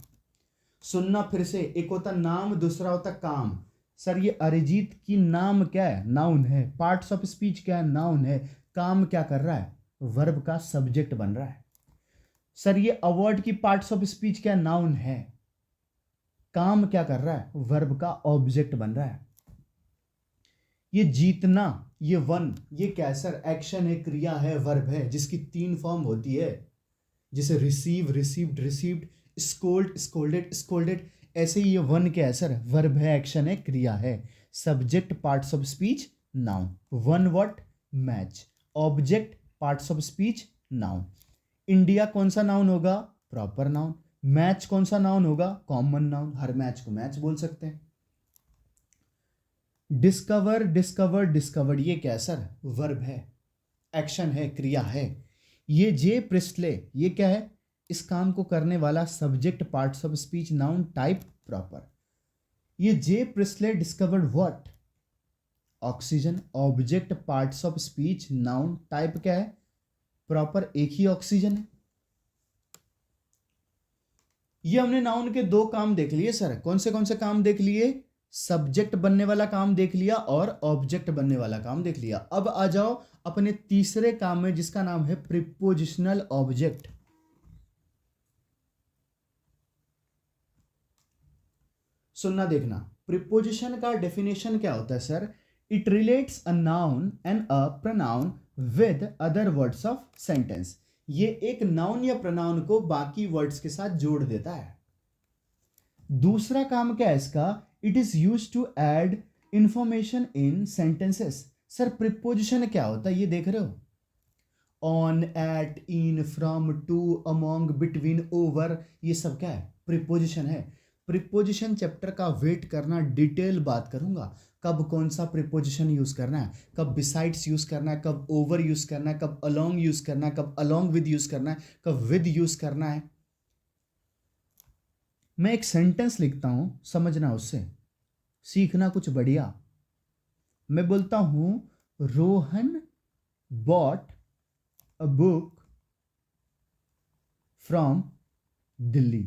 सुनना फिर से, एक होता नाम, दूसरा होता काम। सर ये अरिजीत की नाम क्या है, नाउन है। पार्ट्स ऑफ स्पीच क्या है, नाउन है। काम क्या कर रहा है, वर्ब का सब्जेक्ट बन रहा है। सर ये अवार्ड की पार्ट्स ऑफ स्पीच क्या, नाउन है। काम क्या कर रहा है, वर्ब का ऑब्जेक्ट बन रहा है। ये जीतना, ये वन, ये क्या है सर, एक्शन है, क्रिया है, वर्ब है, जिसकी 3 फॉर्म होती है। जैसे receive, received, received, scold, scolded, scolded. ऐसे ही ये वन क्या है सर, वर्ब है, एक्शन है, क्रिया है। Subject parts of speech noun. One what, match. Object parts of speech noun. India कौन सा नाउन होगा, प्रॉपर नाउन। मैच कौन सा नाउन होगा, कॉमन नाउन। हर मैच को मैच बोल सकते हैं। डिस्कवर, डिस्कवर, डिस्कवर्ड, ये क्या है सर, वर्ब है, एक्शन है, क्रिया है। ये जे प्रिस्टले, ये क्या है, इस काम को करने वाला subject parts of speech noun. Type proper. ये J Priestley discovered what, oxygen. Object parts of speech noun. Type क्या है, प्रॉपर, एक ही ऑक्सीजन है। ये हमने नाउन के 2 काम देख लिए सर। कौन से काम देख लिए, सब्जेक्ट बनने वाला काम देख लिया और ऑब्जेक्ट बनने वाला काम देख लिया। अब आ जाओ अपने तीसरे काम में जिसका नाम है प्रीपोजिशनल ऑब्जेक्ट। सुनना देखना, प्रीपोजिशन का डेफिनेशन क्या होता है sir, it relates a noun and a pronoun with other words of sentence. ये एक नाउन या प्रोनाउन को बाकी वर्ड्स के साथ जोड़ देता है। दूसरा काम क्या है इसका, it is use to add information in sentences. Sir preposition क्या होता है ये देख रहे हो, on, at, in, from, to, among, between, over, ये सब क्या है, प्रीपोजिशन है। प्रीपोजिशन चैप्टर का वेट करना, डिटेल बात करूंगा कब कौन सा प्रीपोजिशन यूज करना है, कब बिसाइड्स यूज करना है, कब ओवर यूज करना है, कब अलोंग यूज करना है, कब अलोंग विद यूज करना है, कब विद यूज करना है। मैं एक सेंटेंस लिखता हूं, समझना, उससे सीखना कुछ बढ़िया। मैं बोलता हूं Rohan bot a book from Delhi.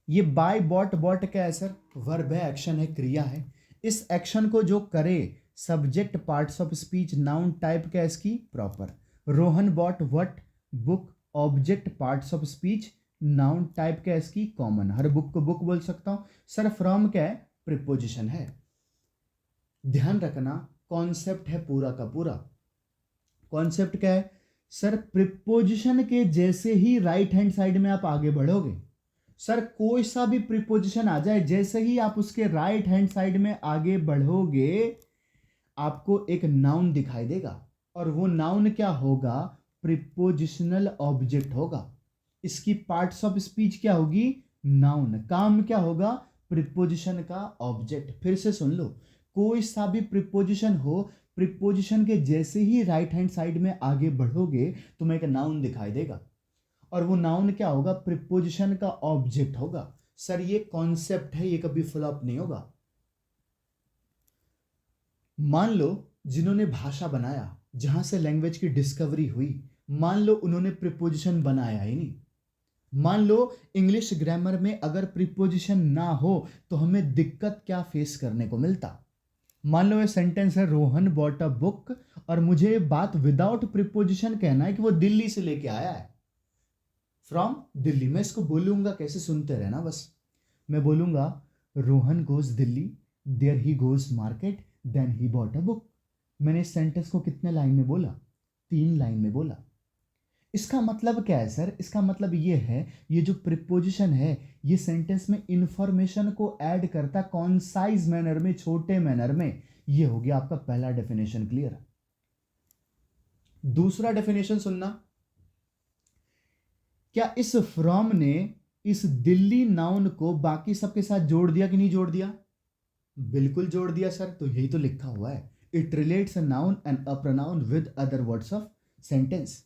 ये बाय बॉट, बॉट क्या है सर? वर्ब है, एक्शन है, क्रिया है। इस एक्शन को जो करे, subject, parts of speech, noun, type क्या है इसकी? Proper. Rohan bought what book, object, parts of speech, noun, type क्या है इसकी? कॉमन। हर बुक को बुक बोल सकता हूं सर। फ्रॉम क्या है? प्रीपोजिशन है। ध्यान रखना, कॉन्सेप्ट है पूरा का पूरा। कॉन्सेप्ट क्या है सर? प्रीपोजिशन के जैसे ही राइट हैंड साइड में आप आगे बढ़ोगे, सर कोई सा भी प्रीपोजिशन आ जाए, जैसे ही आप उसके राइट हैंड साइड में आगे बढ़ोगे, आपको एक नाउन दिखाई देगा। और वो नाउन क्या होगा? प्रीपोजिशनल ऑब्जेक्ट होगा। इसकी पार्ट्स ऑफ स्पीच क्या होगी? नाउन। काम क्या होगा? प्रीपोजिशन का ऑब्जेक्ट। फिर से सुन लो, कोई सा भी प्रीपोजिशन हो, प्रीपोजिशन के जैसे ही राइट हैंड साइड में आगे बढ़ोगे, तुम्हें एक नाउन दिखाई देगा। और वो नाउन क्या होगा? प्रीपोजिशन का ऑब्जेक्ट होगा। सर ये कॉन्सेप्ट है, ये कभी फ्लॉप नहीं होगा। मान लो जिन्होंने भाषा बनाया, जहां से लैंग्वेज की डिस्कवरी हुई, मान लो उन्होंने प्रीपोजिशन बनाया ही नहीं। मान लो इंग्लिश ग्रामर में अगर प्रीपोजिशन ना हो तो हमें दिक्कत क्या फेस करने को मिलता। मान लो ये सेंटेंस है रोहन बॉट अ बुक, और मुझे ये बात विदाउट प्रीपोजिशन कहना है कि वो दिल्ली से लेके आया है, फ्रॉम दिल्ली। मैं इसको बोलूंगा कैसे? सुनते रहना बस। मैं बोलूंगा Rohan goes Delhi, there he goes market, then he bought a book. मैंने इस सेंटेंस को कितने लाइन में बोला? 3 लाइन में बोला। इसका मतलब क्या है सर? इसका मतलब ये है, ये जो प्रीपोजिशन है, ये सेंटेंस में इंफॉर्मेशन को ऐड करता, कॉन्साइज मैनर में, छोटे मैनर में। ये हो गया आपका पहला डेफिनेशन। क्लियर? दूसरा डेफिनेशन सुनना। क्या इस फ्रॉम ने इस दिल्ली नाउन को बाकी सबके साथ जोड़ दिया कि नहीं जोड़ दिया? बिल्कुल जोड़ दिया सर। तो यही तो लिखा हुआ है, it relates a noun and a pronoun with other words of sentence.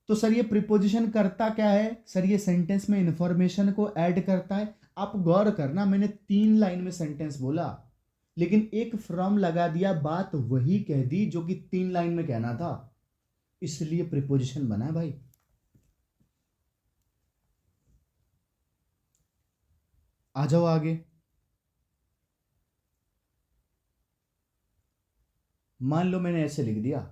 तो सर ये प्रीपोजिशन करता क्या है? सर ये सेंटेंस में इंफॉर्मेशन को ऐड करता है। आप गौर करना, मैंने 3 लाइन में सेंटेंस बोला, लेकिन एक फ्रॉम लगा दिया, बात वही कह दी जो कि 3 लाइन में कहना था। इसलिए प्रीपोजिशन बना है भाई। आ जाओ आगे। मान लो मैंने ऐसे लिख दिया,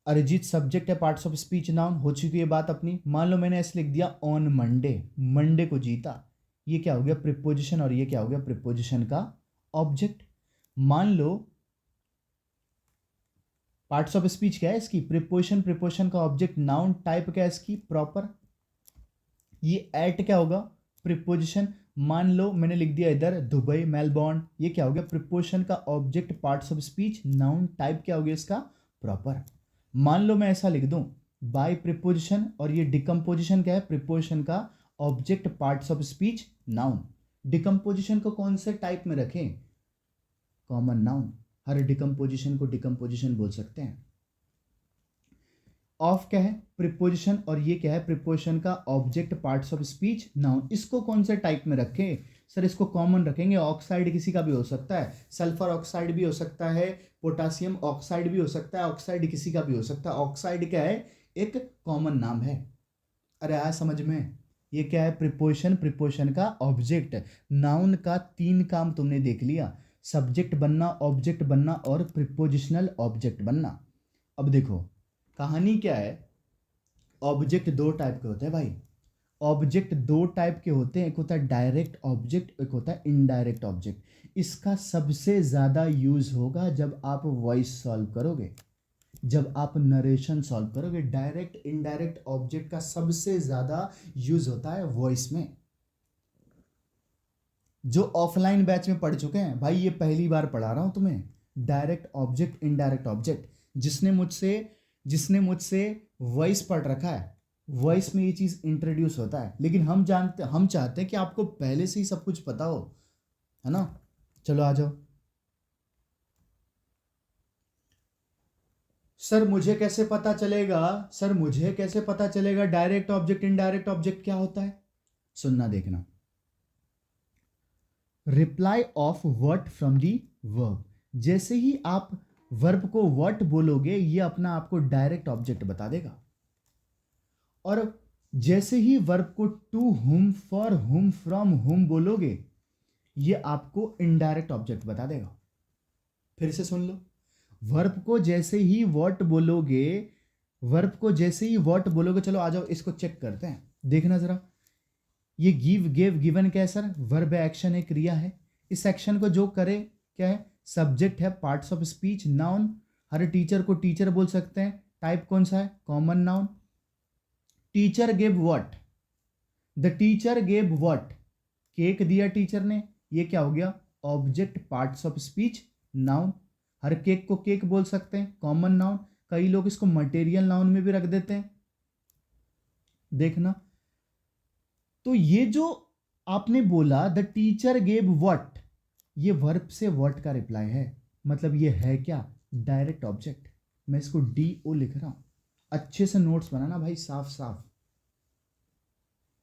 अरिजीत सब्जेक्ट है, पार्ट्स ऑफ स्पीच नाउन, हो चुकी है बात अपनी। मान लो मैंने ऐसे लिख दिया ऑन मंडे, मंडे को जीता। ये क्या हो गया? प्रीपोजिशन। और ये क्या हो गया? प्रीपोजिशन का ऑब्जेक्ट। मान लो पार्ट्स ऑफ स्पीच क्या है इसकी? प्रीपोजिशन, प्रीपोजिशन का ऑब्जेक्ट, नाउन, टाइप क्या है इसकी? प्रॉपर। ये एट क्या होगा? प्रीपोजिशन। मान लो मैंने लिख दिया इधर दुबई, मेलबोर्न, ये क्या हो गया? प्रीपोजिशन का object, parts of speech, noun, type क्या हो गया इसका? प्रॉपर। मान लो मैं ऐसा लिख दूं बाय प्रीपोजिशन, और ये डिकम्पोजिशन क्या है? प्रीपोजिशन का object, parts of speech, noun. Decomposition को कौन से टाइप में रखें? Common noun. हर डिकम्पोजिशन को डिकम्पोजिशन बोल सकते हैं। ऑफ क्या है? प्रीपोजिशन। और ये क्या है? प्रीपोजिशन का object, parts of speech, noun. इसको कौन से टाइप में रखें? सर इसको कॉमन रखेंगे। ऑक्साइड किसी का भी हो सकता है, सल्फर ऑक्साइड भी हो सकता है, पोटासियम ऑक्साइड भी हो सकता है, ऑक्साइड किसी का भी हो सकता है। ऑक्साइड क्या है? एक कॉमन नाम है। अरे आया समझ में? ये क्या है? प्रीपोजिशन, प्रीपोजिशन का ऑब्जेक्ट। नाउन का 3 काम तुमने देख लिया, सब्जेक्ट बनना, ऑब्जेक्ट बनना और प्रीपोजिशनल ऑब्जेक्ट बनना। अब देखो कहानी क्या है। ऑब्जेक्ट 2 टाइप के होते हैं भाई। ऑब्जेक्ट 2 टाइप के होते हैं, एक होता है डायरेक्ट ऑब्जेक्ट, एक होता है इनडायरेक्ट ऑब्जेक्ट। इसका सबसे ज़्यादा यूज होगा जब आप वॉइस सॉल्व करोगे, जब आप नरेशन सॉल्व करोगे। डायरेक्ट इनडायरेक्ट ऑब्जेक्ट का सबसे ज़्यादा यूज होता है वॉइस में। जो ऑफलाइन बैच में पढ़ चुके हैं भाई, ये पहली बार पढ़ा रहा हूँ तुम्हें। Direct object, indirect object. जिसने मुझसे वॉइस पढ़ रखा है, वॉइस में ये चीज़ इंट्रोड्यूस होता है, लेकिन हम चाहते हैं कि आपको पहले से ही सब कुछ पता हो, है ना। चलो आ जाओ। सर मुझे कैसे पता चलेगा डायरेक्ट ऑब्जेक्ट इनडायरेक्ट ऑब्जेक्ट क्या होता है? सुनना देखना। Reply of what from the verb. जैसे ही आप वर्ब को वर्ट बोलोगे, ये अपना आपको डायरेक्ट ऑब्जेक्ट बता देगा। और जैसे ही वर्ब को to whom, for whom, from whom बोलोगे, ये आपको इनडायरेक्ट ऑब्जेक्ट बता देगा। फिर से सुन लो। वर्ब को जैसे ही व्हाट बोलोगे, चलो आ जाओ इसको चेक करते हैं, देखना जरा। ये गिव, गेव, गिवन क्या है सर? वर्ब एक्शन है, क्रिया है। इस एक्शन को जो करे क्या है? सब्जेक्ट है, parts of speech, noun. Her teacher को टीचर बोल सकते हैं। टाइप कौन सा है? Common noun. Teacher gave what? The teacher gave what? Cake दिया टीचर ने, ये क्या हो गया? Object, parts of speech, noun. Her cake को केक बोल सकते हैं, कॉमन नाउन। कई लोग इसको मटेरियल नाउन में भी रख देते हैं, देखना। तो ये जो आपने बोला द टीचर गेव व्हाट, ये वर्ब से व्हाट का रिप्लाई है, मतलब ये है क्या? Direct object. मैं इसको DO लिख रहा हूं, अच्छे से नोट्स बनाना भाई, साफ साफ।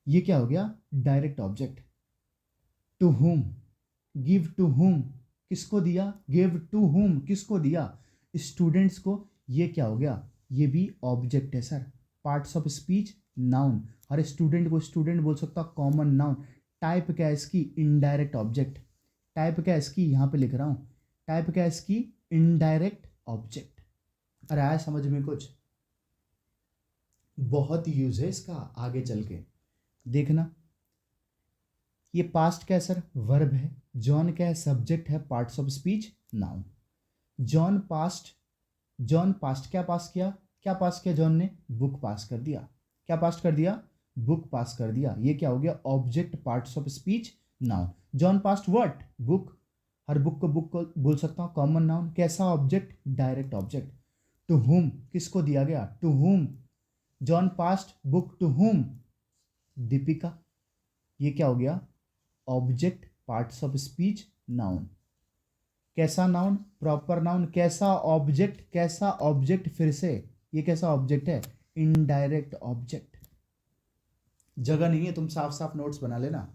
ये क्या हो गया? Direct object. To whom, give to whom, किसको दिया? गिव टू हुम, किसको दिया? स्टूडेंट्स को। ये क्या हो गया? ये भी ऑब्जेक्ट है sir. Parts of speech, noun. Her student को स्टूडेंट बोल सकता, कॉमन नाउन। टाइप क्या है इसकी? Indirect object. टाइप क्या है इसकी? यहां पे लिख रहा हूं। टाइप क्या है इसकी? Indirect object. अरे आया समझ में कुछ? बहुत यूज है इसका आगे चल के, देखना। ये पास्ट क्या है सर? वर्ब है। जॉन क्या है? सब्जेक्ट है, parts of speech, noun. John past क्या पास किया? जॉन ने? बुक पास कर दिया। क्या पास कर दिया? बुक पास कर दिया। ये क्या हो गया? Object, parts of speech, noun. John passed what? Book. हर बुक को बोल सकता हूँ, कॉमन नाउन। कैसा object? Direct object. To whom, किसको दिया गया? To whom. John past book to whom? Deepika. ये क्या हो गया? Object, parts of speech, noun. कैसा नाउन? Proper noun. कैसा ऑब्जेक्ट? फिर से, ये कैसा ऑब्जेक्ट है? Indirect object. जगह नहीं है, तुम साफ साफ नोट्स बना लेना।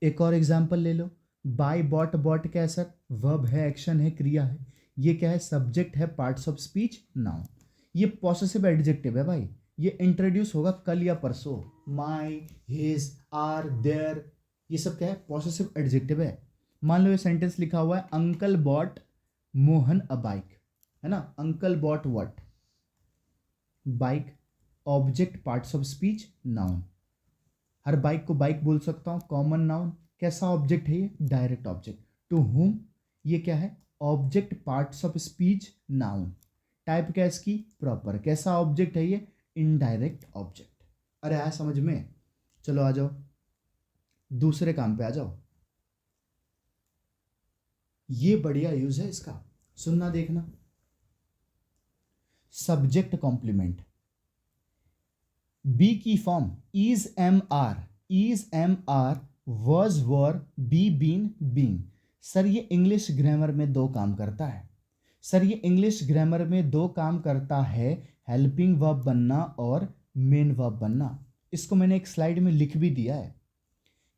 एक और एग्जांपल ले लो। बाय, बॉट क्या है सर? वर्ब है, एक्शन है, क्रिया है। ये क्या है? सब्जेक्ट है, पार्ट्स ऑफ स्पीच, नाउन। ये पॉसेसिव एडजेक्टिव है भाई, ये इंट्रोड्यूस होगा कल या परसों। माई, हिज, आर, देयर, ये सब क्या है? पॉसेसिव एडजेक्टिव है। मान लो ये सेंटेंस लिखा हुआ है, uncle bought Mohan a bike, है ना। Uncle bought what? Bike. Object, parts of speech, noun. हर बाइक को बाइक बोल सकता हूं, कॉमन नाउन। कैसा ऑब्जेक्ट है ये? Direct object. टू हुम, ये क्या है? Object, parts of speech, noun. Type क्या है इसकी? प्रॉपर। कैसा ऑब्जेक्ट है ये? Indirect object. अरे आया समझ में? चलो आ जाओ, दूसरे काम पे आ जाओ। ये बढ़िया यूज है इसका, सुनना देखना। Subject complement. बी की form is, am are, was, were, be, been, being. Sir ये इंग्लिश ग्रामर में दो काम करता है। हेल्पिंग वर्ब बनना और मेन वर्ब बनना। इसको मैंने एक स्लाइड में लिख भी दिया है।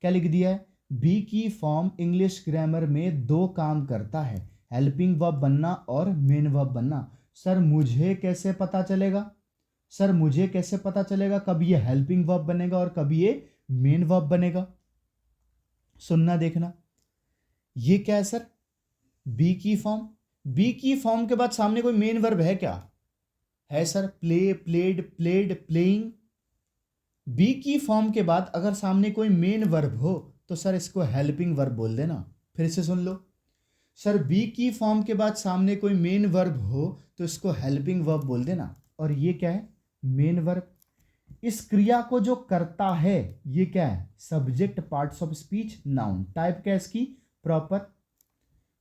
क्या लिख दिया है? बी की फॉर्म इंग्लिश ग्रामर में दो काम करता है, हेल्पिंग वर्ब बनना और मेन वर्ब बनना। सर मुझे कैसे पता चलेगा कब ये हेल्पिंग वर्ब बनेगा और कब ये मेन वर्ब बनेगा? सुनना देखना। ये क्या है सर? बी की फॉर्म के बाद सामने कोई मेन वर्ब है क्या? है sir, play, played, played, playing. Be की फॉर्म के बाद अगर सामने कोई मेन वर्ब हो तो सर इसको हेल्पिंग वर्ब बोल देना। फिर से सुन लो। सर बी की फॉर्म के बाद सामने कोई मेन वर्ब हो तो इसको हेल्पिंग वर्ब बोल देना। और ये क्या है? Main verb. इस क्रिया को जो करता है ये क्या है? Subject, parts of speech, noun. Type क्या है इसकी? Proper.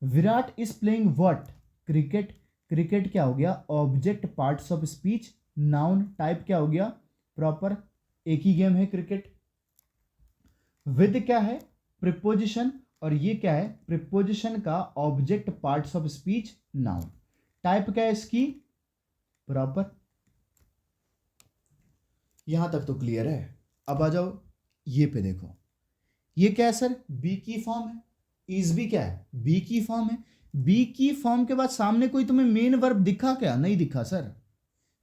Virat is playing what? Cricket. Cricket क्या हो गया? Object, parts of speech, noun. Type क्या हो गया? प्रॉपर। एक ही गेम है क्रिकेट। विद क्या है? प्रिपोजिशन, और ये क्या है? प्रिपोजिशन का object, parts of speech, noun. Type क्या है इसकी? प्रॉपर। यहां तक तो क्लियर है। अब आ जाओ ये पे, देखो ये क्या है सर? बी की फॉर्म है। इज भी क्या है? बी की फॉर्म है। बी की फॉर्म के बाद सामने कोई तुम्हें मेन वर्ब दिखा क्या? नहीं दिखा सर।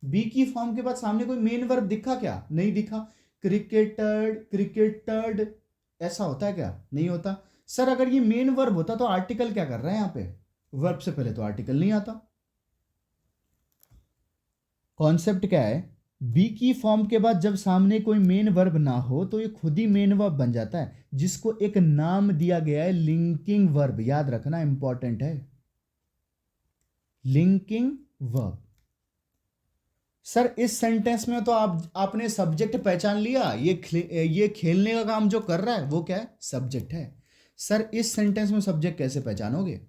बी की फॉर्म के बाद सामने कोई मेन वर्ब दिखा क्या? नहीं दिखा। क्रिकेटेड, क्रिकेटेड, ऐसा होता है क्या? नहीं होता। सर अगर ये मेन वर्ब होता तो आर्टिकल क्या कर रहा है यहां पे? वर्ब से पहले तो आर्टिकल नहीं आता। कॉन्सेप्ट क्या है? बी की फॉर्म के बाद जब सामने कोई मेन वर्ब ना हो तो ये खुद ही मेन वर्ब बन जाता है, जिसको एक नाम दिया गया है, लिंकिंग वर्ब। याद रखना, इंपॉर्टेंट है, लिंकिंग वर्ब। सर इस सेंटेंस में तो आपने सब्जेक्ट पहचान लिया। ये खेलने का काम जो कर रहा है वो क्या है? सब्जेक्ट है। सर इस सेंटेंस में सब्जेक्ट कैसे पहचानोगे?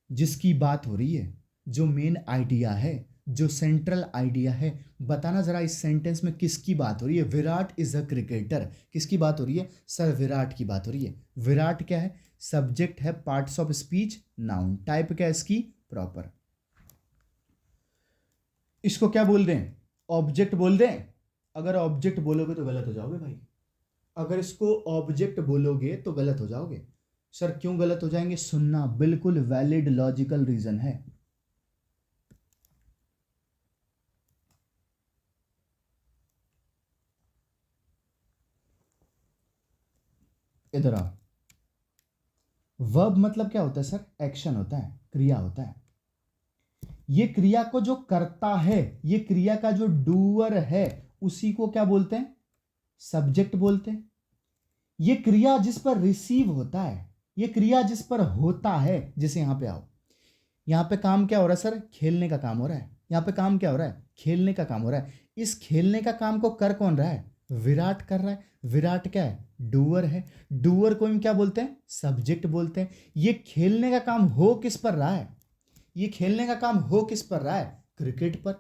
जिसकी बात हो रही है, जो मेन आइडिया है, जो सेंट्रल आइडिया है, बताना जरा इस सेंटेंस में किसकी बात हो रही है? Virat is a cricketer. किसकी बात हो रही है? सर विराट की बात हो रही है। विराट क्या है? सब्जेक्ट है, parts of speech, noun. Type क्या है इसकी? प्रॉपर। इसको क्या बोल रहे हैं? ऑब्जेक्ट बोल रहे हैं। अगर ऑब्जेक्ट बोलोगे तो गलत हो जाओगे भाई। अगर इसको ऑब्जेक्ट बोलोगे तो गलत हो जाओगे। सर क्यों गलत हो जाएंगे? सुनना, बिल्कुल वैलिड लॉजिकल रीजन है। इधर आओ। वर्ब मतलब क्या होता है सर? एक्शन होता है, क्रिया होता है। ये क्रिया को जो करता है, ये क्रिया का जो डूअर है, उसी को क्या बोलते हैं? सब्जेक्ट बोलते हैं। ये क्रिया जिस पर रिसीव होता है, ये क्रिया जिस पर होता है, जैसे यहां पे आओ, यहां पे काम क्या हो रहा है सर? खेलने का काम हो रहा है। यहां पे काम क्या हो रहा है? खेलने का काम हो रहा है। इस खेलने का काम को कर कौन रहा है? विराट कर रहा है। विराट क्या है? डूअर है। डूअर को हम क्या बोलते हैं? सब्जेक्ट बोलते हैं। ये खेलने का काम हो किस पर रहा है? ये खेलने का काम हो किस पर रहा है? क्रिकेट पर।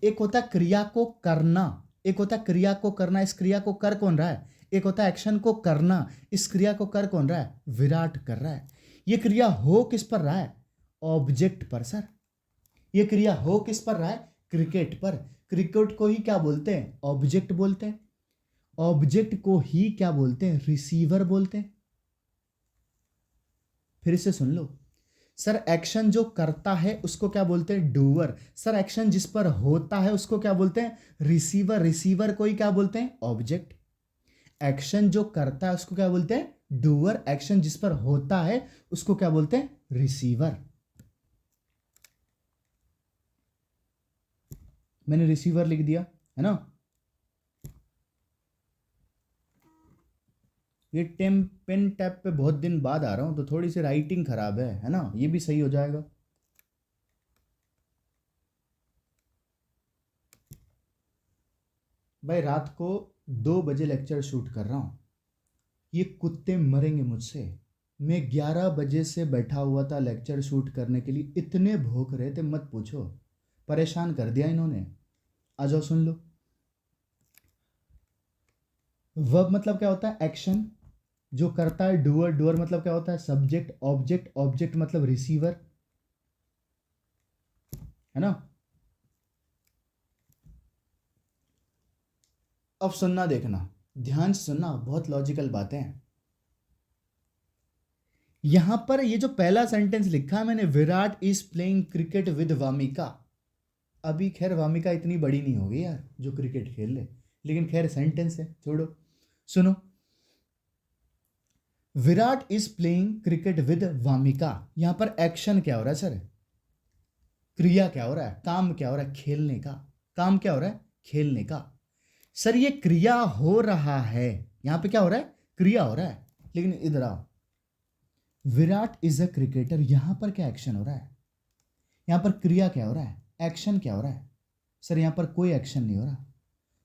एक होता है क्रिया को करना, एक होता है क्रिया को करना। इस क्रिया को कर कौन रहा है? एक होता है एक्शन को करना। इस क्रिया को कर कौन रहा है? विराट कर रहा है। ये क्रिया हो किस पर रहा है? ऑब्जेक्ट पर सर। ये क्रिया हो किस पर रहा है? क्रिकेट पर। क्रिकेट को ही क्या बोलते हैं? ऑब्जेक्ट बोलते हैं। ऑब्जेक्ट को ही क्या बोलते हैं? रिसीवर बोलते हैं। फिर से सुन लो सर, एक्शन जो करता है उसको क्या बोलते हैं? डूअर। सर एक्शन जिस पर होता है उसको क्या बोलते हैं? रिसीवर। रिसीवर को ही क्या बोलते हैं? ऑब्जेक्ट। एक्शन जो करता है उसको क्या बोलते हैं? डूअर। एक्शन जिस पर होता है उसको क्या बोलते हैं? रिसीवर। मैंने रिसीवर लिख दिया है ना। ये पेन टैप पे बहुत दिन बाद आ रहा हूं तो थोड़ी सी राइटिंग खराब है ना। ये भी सही हो जाएगा। भाई रात को 2 बजे लेक्चर शूट कर रहा हूँ। ये कुत्ते मरेंगे मुझसे। मैं 11 बजे से बैठा हुआ था लेक्चर शूट करने के लिए। इतने भौंक रहे थे मत पूछो, परेशान कर दिया इन्होंने। आ जाओ सुन लो। वर्ब मतलब क्या होता है? एक्शन जो करता है। डूअर, डूअर मतलब क्या होता है? सब्जेक्ट। ऑब्जेक्ट, ऑब्जेक्ट मतलब रिसीवर, है ना। अब सुनना, देखना, ध्यान से सुनना, बहुत लॉजिकल बातें हैं। यहां पर ये जो पहला सेंटेंस लिखा है मैंने, Virat is playing cricket with Wamiqa. अभी खैर वामिका इतनी बड़ी नहीं होगी यार जो क्रिकेट खेल ले, लेकिन खैर सेंटेंस है, छोड़ो। सुनो, Virat is playing cricket with Wamiqa. यहां पर एक्शन क्या हो रहा है सर? क्रिया क्या हो रहा है? काम क्या हो रहा है? खेलने का। काम क्या हो रहा है? खेलने का। सर ये क्रिया हो रहा है, यहां पे क्या हो रहा है? क्रिया हो रहा है। लेकिन इधर आओ, विराट इज अ क्रिकेटर, यहां पर क्या एक्शन हो रहा है? यहां पर क्रिया क्या हो रहा है? एक्शन क्या हो रहा है? सर यहां पर कोई एक्शन नहीं हो रहा।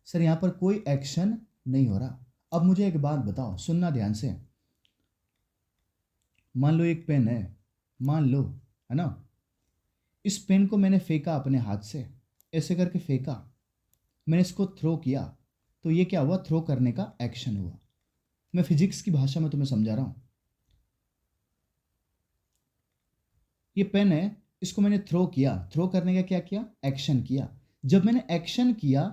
सर यहाँ पर कोई एक्शन नहीं हो रहा। अब मुझे एक बात बताओ, सुनना ध्यान से। मान लो एक पेन है, मान लो, है ना, इस पेन को मैंने फेंका अपने हाथ से, ऐसे करके फेंका, मैंने इसको थ्रो किया, तो ये क्या हुआ, थ्रो करने का एक्शन हुआ। मैं फिजिक्स की भाषा में तुम्हें समझा रहा हूँ। ये पेन है, इसको मैंने थ्रो किया, थ्रो करने का क्या किया, एक्शन किया। जब मैंने एक्शन किया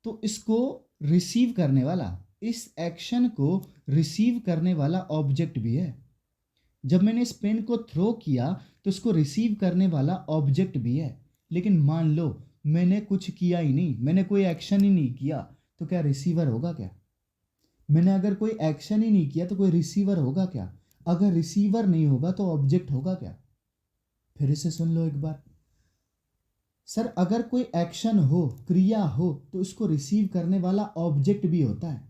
तो इसको रिसीव करने वाला, इस एक्शन को रिसीव करने वाला ऑब्जेक्ट भी है। जब मैंने इस पेन को थ्रो किया तो इसको रिसीव करने वाला ऑब्जेक्ट भी है। लेकिन मान लो मैंने कुछ किया ही नहीं, मैंने कोई एक्शन ही नहीं किया, तो क्या रिसीवर होगा क्या? मैंने अगर कोई एक्शन ही नहीं किया तो कोई रिसीवर होगा क्या? अगर रिसीवर नहीं होगा तो ऑब्जेक्ट होगा क्या? फिर इसे सुन लो एक बार। सर अगर कोई एक्शन हो, क्रिया हो, तो उसको रिसीव करने वाला ऑब्जेक्ट भी होता है।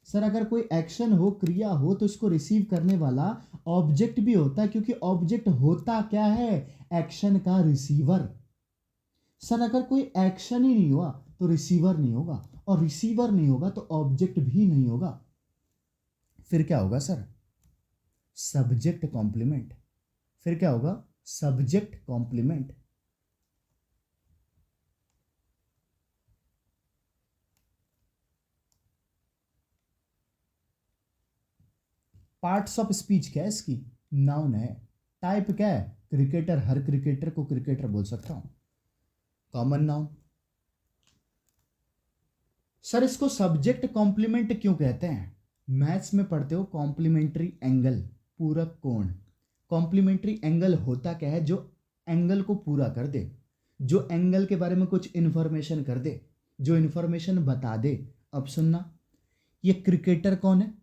सर अगर कोई एक्शन हो, क्रिया हो, तो इसको रिसीव करने वाला ऑब्जेक्ट भी होता है, क्योंकि ऑब्जेक्ट होता क्या है, एक्शन का रिसीवर। सर अगर कोई एक्शन ही नहीं हुआ तो रिसीवर नहीं होगा, और रिसीवर नहीं होगा तो ऑब्जेक्ट भी नहीं होगा। फिर क्या होगा सर, सब्जेक्ट कॉम्प्लीमेंट। फिर क्या होगा, subject complement. Parts of speech क्या है इसकी, नाउन है। टाइप क्या है, क्रिकेटर, हर क्रिकेटर को क्रिकेटर बोल सकता हूं, कॉमन नाउन। सर इसको सब्जेक्ट कॉम्प्लीमेंट क्यों कहते हैं? मैथ्स में पढ़ते हो कॉम्प्लीमेंट्री एंगल, पूरक कोण। कॉम्प्लीमेंट्री एंगल होता क्या है, जो एंगल को पूरा कर दे, जो एंगल के बारे में कुछ इंफॉर्मेशन कर दे, जो इंफॉर्मेशन बता दे। अब सुनना, ये क्रिकेटर कौन है,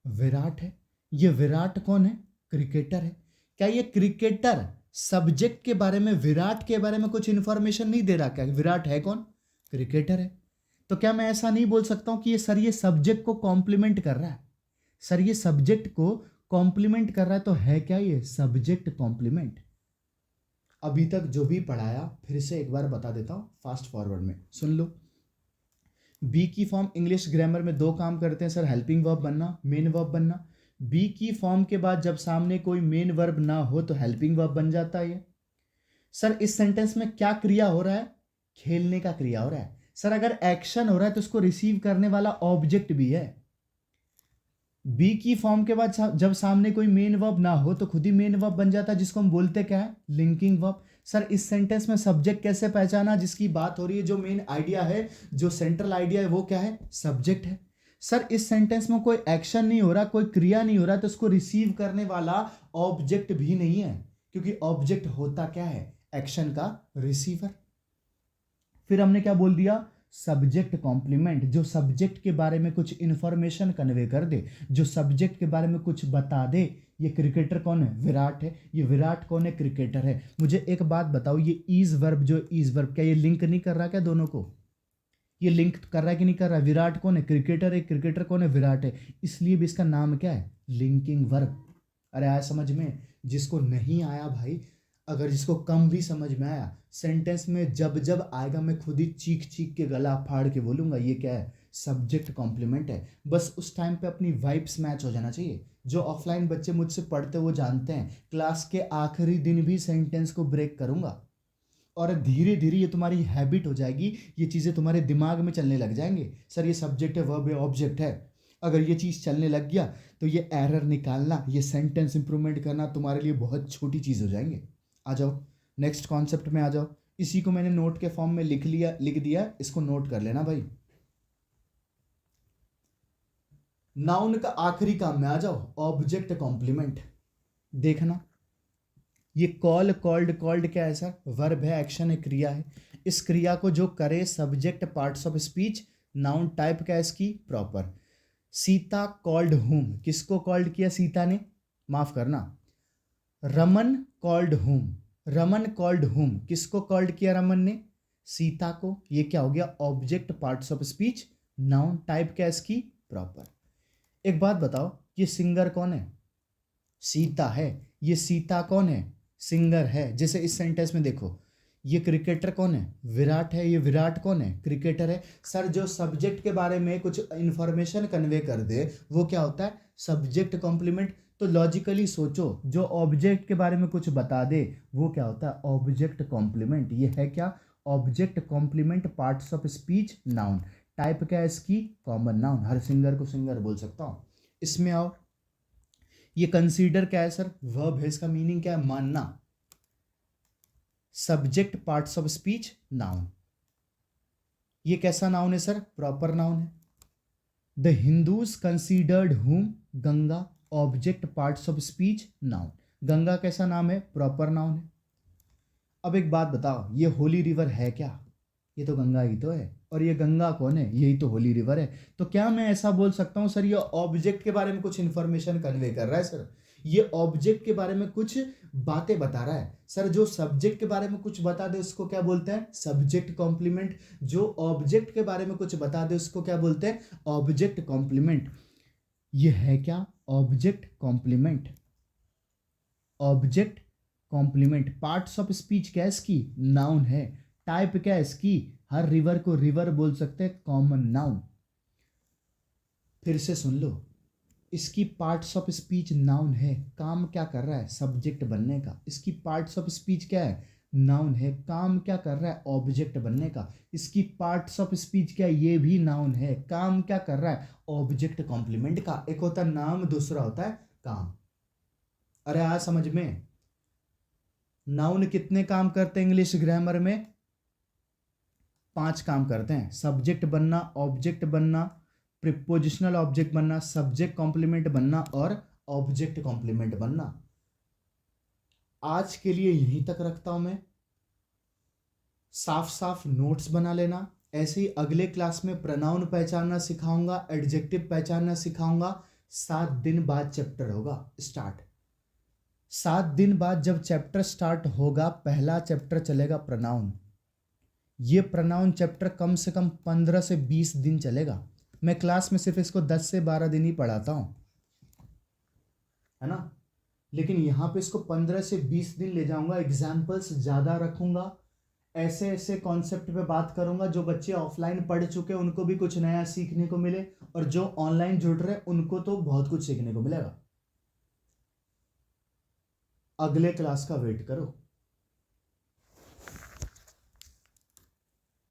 विराट है। ये विराट कौन है, क्रिकेटर है। क्या ये क्रिकेटर सब्जेक्ट के बारे में, विराट के बारे में कुछ इंफॉर्मेशन नहीं दे रहा? क्या विराट है कौन, क्रिकेटर है। तो क्या मैं ऐसा नहीं बोल सकता हूं कि ये सर ये सब्जेक्ट को कॉम्प्लीमेंट कर रहा है? सर ये सब्जेक्ट को कॉम्प्लीमेंट कर रहा है, तो है क्या ये सब्जेक्ट कॉम्प्लीमेंट। अभी तक जो भी पढ़ाया फिर से एक बार बता देता हूं फास्ट फॉरवर्ड में, सुन लो। बी की फॉर्म इंग्लिश ग्रामर में दो काम करते हैं सर, हेल्पिंग वर्ब बनना, मेन वर्ब बनना। बी की फॉर्म के बाद जब सामने कोई मेन वर्ब ना हो तो हेल्पिंग वर्ब बन जाता है ये। सर इस सेंटेंस में क्या क्रिया हो रहा है, खेलने का क्रिया हो रहा है। सर अगर एक्शन हो रहा है तो उसको रिसीव करने वाला ऑब्जेक्ट भी है। बी की फॉर्म के बाद जब सामने कोई मेन वर्ब ना हो तो खुद ही मेन वर्ब बन जाता है, जिसको हम बोलते क्या है, लिंकिंग वर्ब। सर इस सेंटेंस में सब्जेक्ट कैसे पहचाना, जिसकी बात हो रही है, जो मेन आइडिया है, जो सेंट्रल आइडिया है, वो क्या है, सब्जेक्ट है। सर इस सेंटेंस में कोई एक्शन नहीं हो रहा, कोई क्रिया नहीं हो रहा, तो उसको रिसीव करने वाला ऑब्जेक्ट भी नहीं है, क्योंकि ऑब्जेक्ट होता क्या है, एक्शन का रिसीवर। फिर हमने क्या बोल दिया, सब्जेक्ट कॉम्प्लीमेंट, जो सब्जेक्ट के बारे में कुछ इंफॉर्मेशन कन्वे कर दे, जो सब्जेक्ट के बारे में कुछ बता दे। ये क्रिकेटर कौन है, विराट है। ये विराट कौन है, क्रिकेटर है। मुझे एक बात बताओ, ये ईज वर्ब, जो ईज वर्ब, क्या ये लिंक नहीं कर रहा क्या दोनों को? ये लिंक कर रहा है कि नहीं कर रहा? विराट कौन है, क्रिकेटर है, क्रिकेटर कौन है, विराट है। इसलिए भी इसका नाम क्या है, लिंकिंग वर्ब। अरे आया समझ में? जिसको नहीं आया भाई, अगर जिसको कम भी समझ में आया, सेंटेंस में जब जब आएगा मैं खुद ही चीख चीख के गला फाड़ के बोलूंगा ये क्या है, सब्जेक्ट कॉम्प्लीमेंट है। बस उस टाइम पे अपनी वाइब्स मैच हो जाना चाहिए। जो ऑफलाइन बच्चे मुझसे पढ़ते वो जानते हैं, क्लास के आखिरी दिन भी सेंटेंस को ब्रेक करूंगा, और धीरे धीरे ये तुम्हारी हैबिट हो जाएगी, ये चीज़ें तुम्हारे दिमाग में चलने लग जाएंगे। सर ये सब्जेक्ट है, वर्ब है, ऑब्जेक्ट है। अगर ये चीज़ चलने लग गया तो ये एरर निकालना, ये सेंटेंस इंप्रूवमेंट करना तुम्हारे लिए बहुत छोटी चीज़ हो जाएंगे। आ जाओ नेक्स्ट कॉन्सेप्ट में आ जाओ। इसी को मैंने नोट के फॉर्म में लिख दिया, इसको नोट कर लेना भाई। नाउन का आखिरी काम में आ जाओ, ऑब्जेक्ट कॉम्प्लीमेंट। देखना, ये कॉल, कॉल्ड, कॉल्ड क्या है सर, वर्ब है, एक्शन है, क्रिया है। इस क्रिया को जो करे, subject, parts of speech, noun. Type क्या है इसकी, प्रॉपर। सीता कॉल्ड होम, किसको कॉल्ड किया सीता ने, माफ करना, Raman called home. Raman called home, किसको कॉल्ड किया रमन ने, सीता को। ये क्या हो गया, object, parts of speech, noun. Type क्या है इसकी, प्रॉपर। एक बात बताओ, ये सिंगर कौन है, सीता है। ये सीता कौन है, सिंगर है। जैसे इस सेंटेंस में देखो, ये क्रिकेटर कौन है? विराट है। ये विराट कौन है? क्रिकेटर है। सर जो सब्जेक्ट के बारे में कुछ इंफॉर्मेशन कन्वे कर दे वो क्या होता है? Subject complement. तो लॉजिकली सोचो, जो ऑब्जेक्ट के बारे में कुछ बता दे वो क्या होता है? Object complement. ये है क्या? Object complement parts of speech noun. Type क्या है इसकी? Common noun. हर सिंगर को सिंगर बोल सकता हूँ। इसमें आओ, ये कंसीडर क्या है सर? वर्ब है। इसका मीनिंग क्या है? मानना। Subject parts of speech noun. ये कैसा नाउन है सर? प्रॉपर नाउन है। द हिंदूज कंसीडर्ड हुम Ganga object parts of speech noun. Ganga कैसा नाम है? प्रॉपर नाउन है। अब एक बात बताओ, ये होली रिवर है क्या? ये तो गंगा ही तो है। और ये गंगा कौन है? यही तो होली रिवर है। तो क्या मैं ऐसा बोल सकता हूँ सर ये ऑब्जेक्ट के बारे में कुछ इंफॉर्मेशन कन्वे कर रहा है? सर ये ऑब्जेक्ट के बारे में कुछ बातें बता रहा है। सर जो सब्जेक्ट के बारे में कुछ बता दे उसको क्या बोलते हैं? Subject complement. जो ऑब्जेक्ट के बारे में कुछ बता दे उसको क्या बोलते हैं? Object complement. ये है क्या? Object complement. Object complement. Parts of speech क्या है इसकी? नाउन है। टाइप क्या है इसकी? हर रिवर को रिवर बोल सकते हैं, कॉमन नाउन। फिर से सुन लो, इसकी पार्ट्स ऑफ स्पीच नाउन है। काम क्या कर रहा है? सब्जेक्ट बनने का। इसकी पार्ट्स ऑफ स्पीच क्या है? नाउन है। काम क्या कर रहा है? ऑब्जेक्ट बनने का। इसकी पार्ट्स ऑफ स्पीच क्या है? ये भी नाउन है। काम क्या कर रहा है? ऑब्जेक्ट कॉम्प्लीमेंट का। एक होता है नाम, दूसरा होता है काम। अरे आ समझ में। नाउन कितने काम करते हैं इंग्लिश ग्रामर में? 5 काम करते हैं। सब्जेक्ट बनना, ऑब्जेक्ट बनना, प्रीपोजिशनल ऑब्जेक्ट बनना, सब्जेक्ट कॉम्प्लीमेंट बनना और ऑब्जेक्ट कॉम्प्लीमेंट बनना। आज के लिए यहीं तक रखता हूं मैं। साफ साफ नोट्स बना लेना। ऐसे ही अगले क्लास में प्रोनाउन पहचानना सिखाऊंगा, एडजेक्टिव पहचानना सिखाऊंगा। 7 दिन बाद चैप्टर होगा स्टार्ट। 7 दिन बाद जब चैप्टर स्टार्ट होगा, पहला चैप्टर चलेगा प्रोनाउन। ये प्रोनाउन चैप्टर कम से कम 15 से 20 दिन चलेगा। मैं क्लास में सिर्फ इसको 10 से 12 दिन ही पढ़ाता हूँ, है ना। लेकिन यहाँ पे इसको 15 से 20 दिन ले जाऊंगा। एग्जाम्पल्स ज़्यादा रखूंगा। ऐसे ऐसे कॉन्सेप्ट पे बात करूंगा जो बच्चे ऑफलाइन पढ़ चुके हैं उनको भी कुछ नया सीखने को मिले, और जो ऑनलाइन जुड़ रहे उनको तो बहुत कुछ सीखने को मिलेगा। अगले क्लास का वेट करो।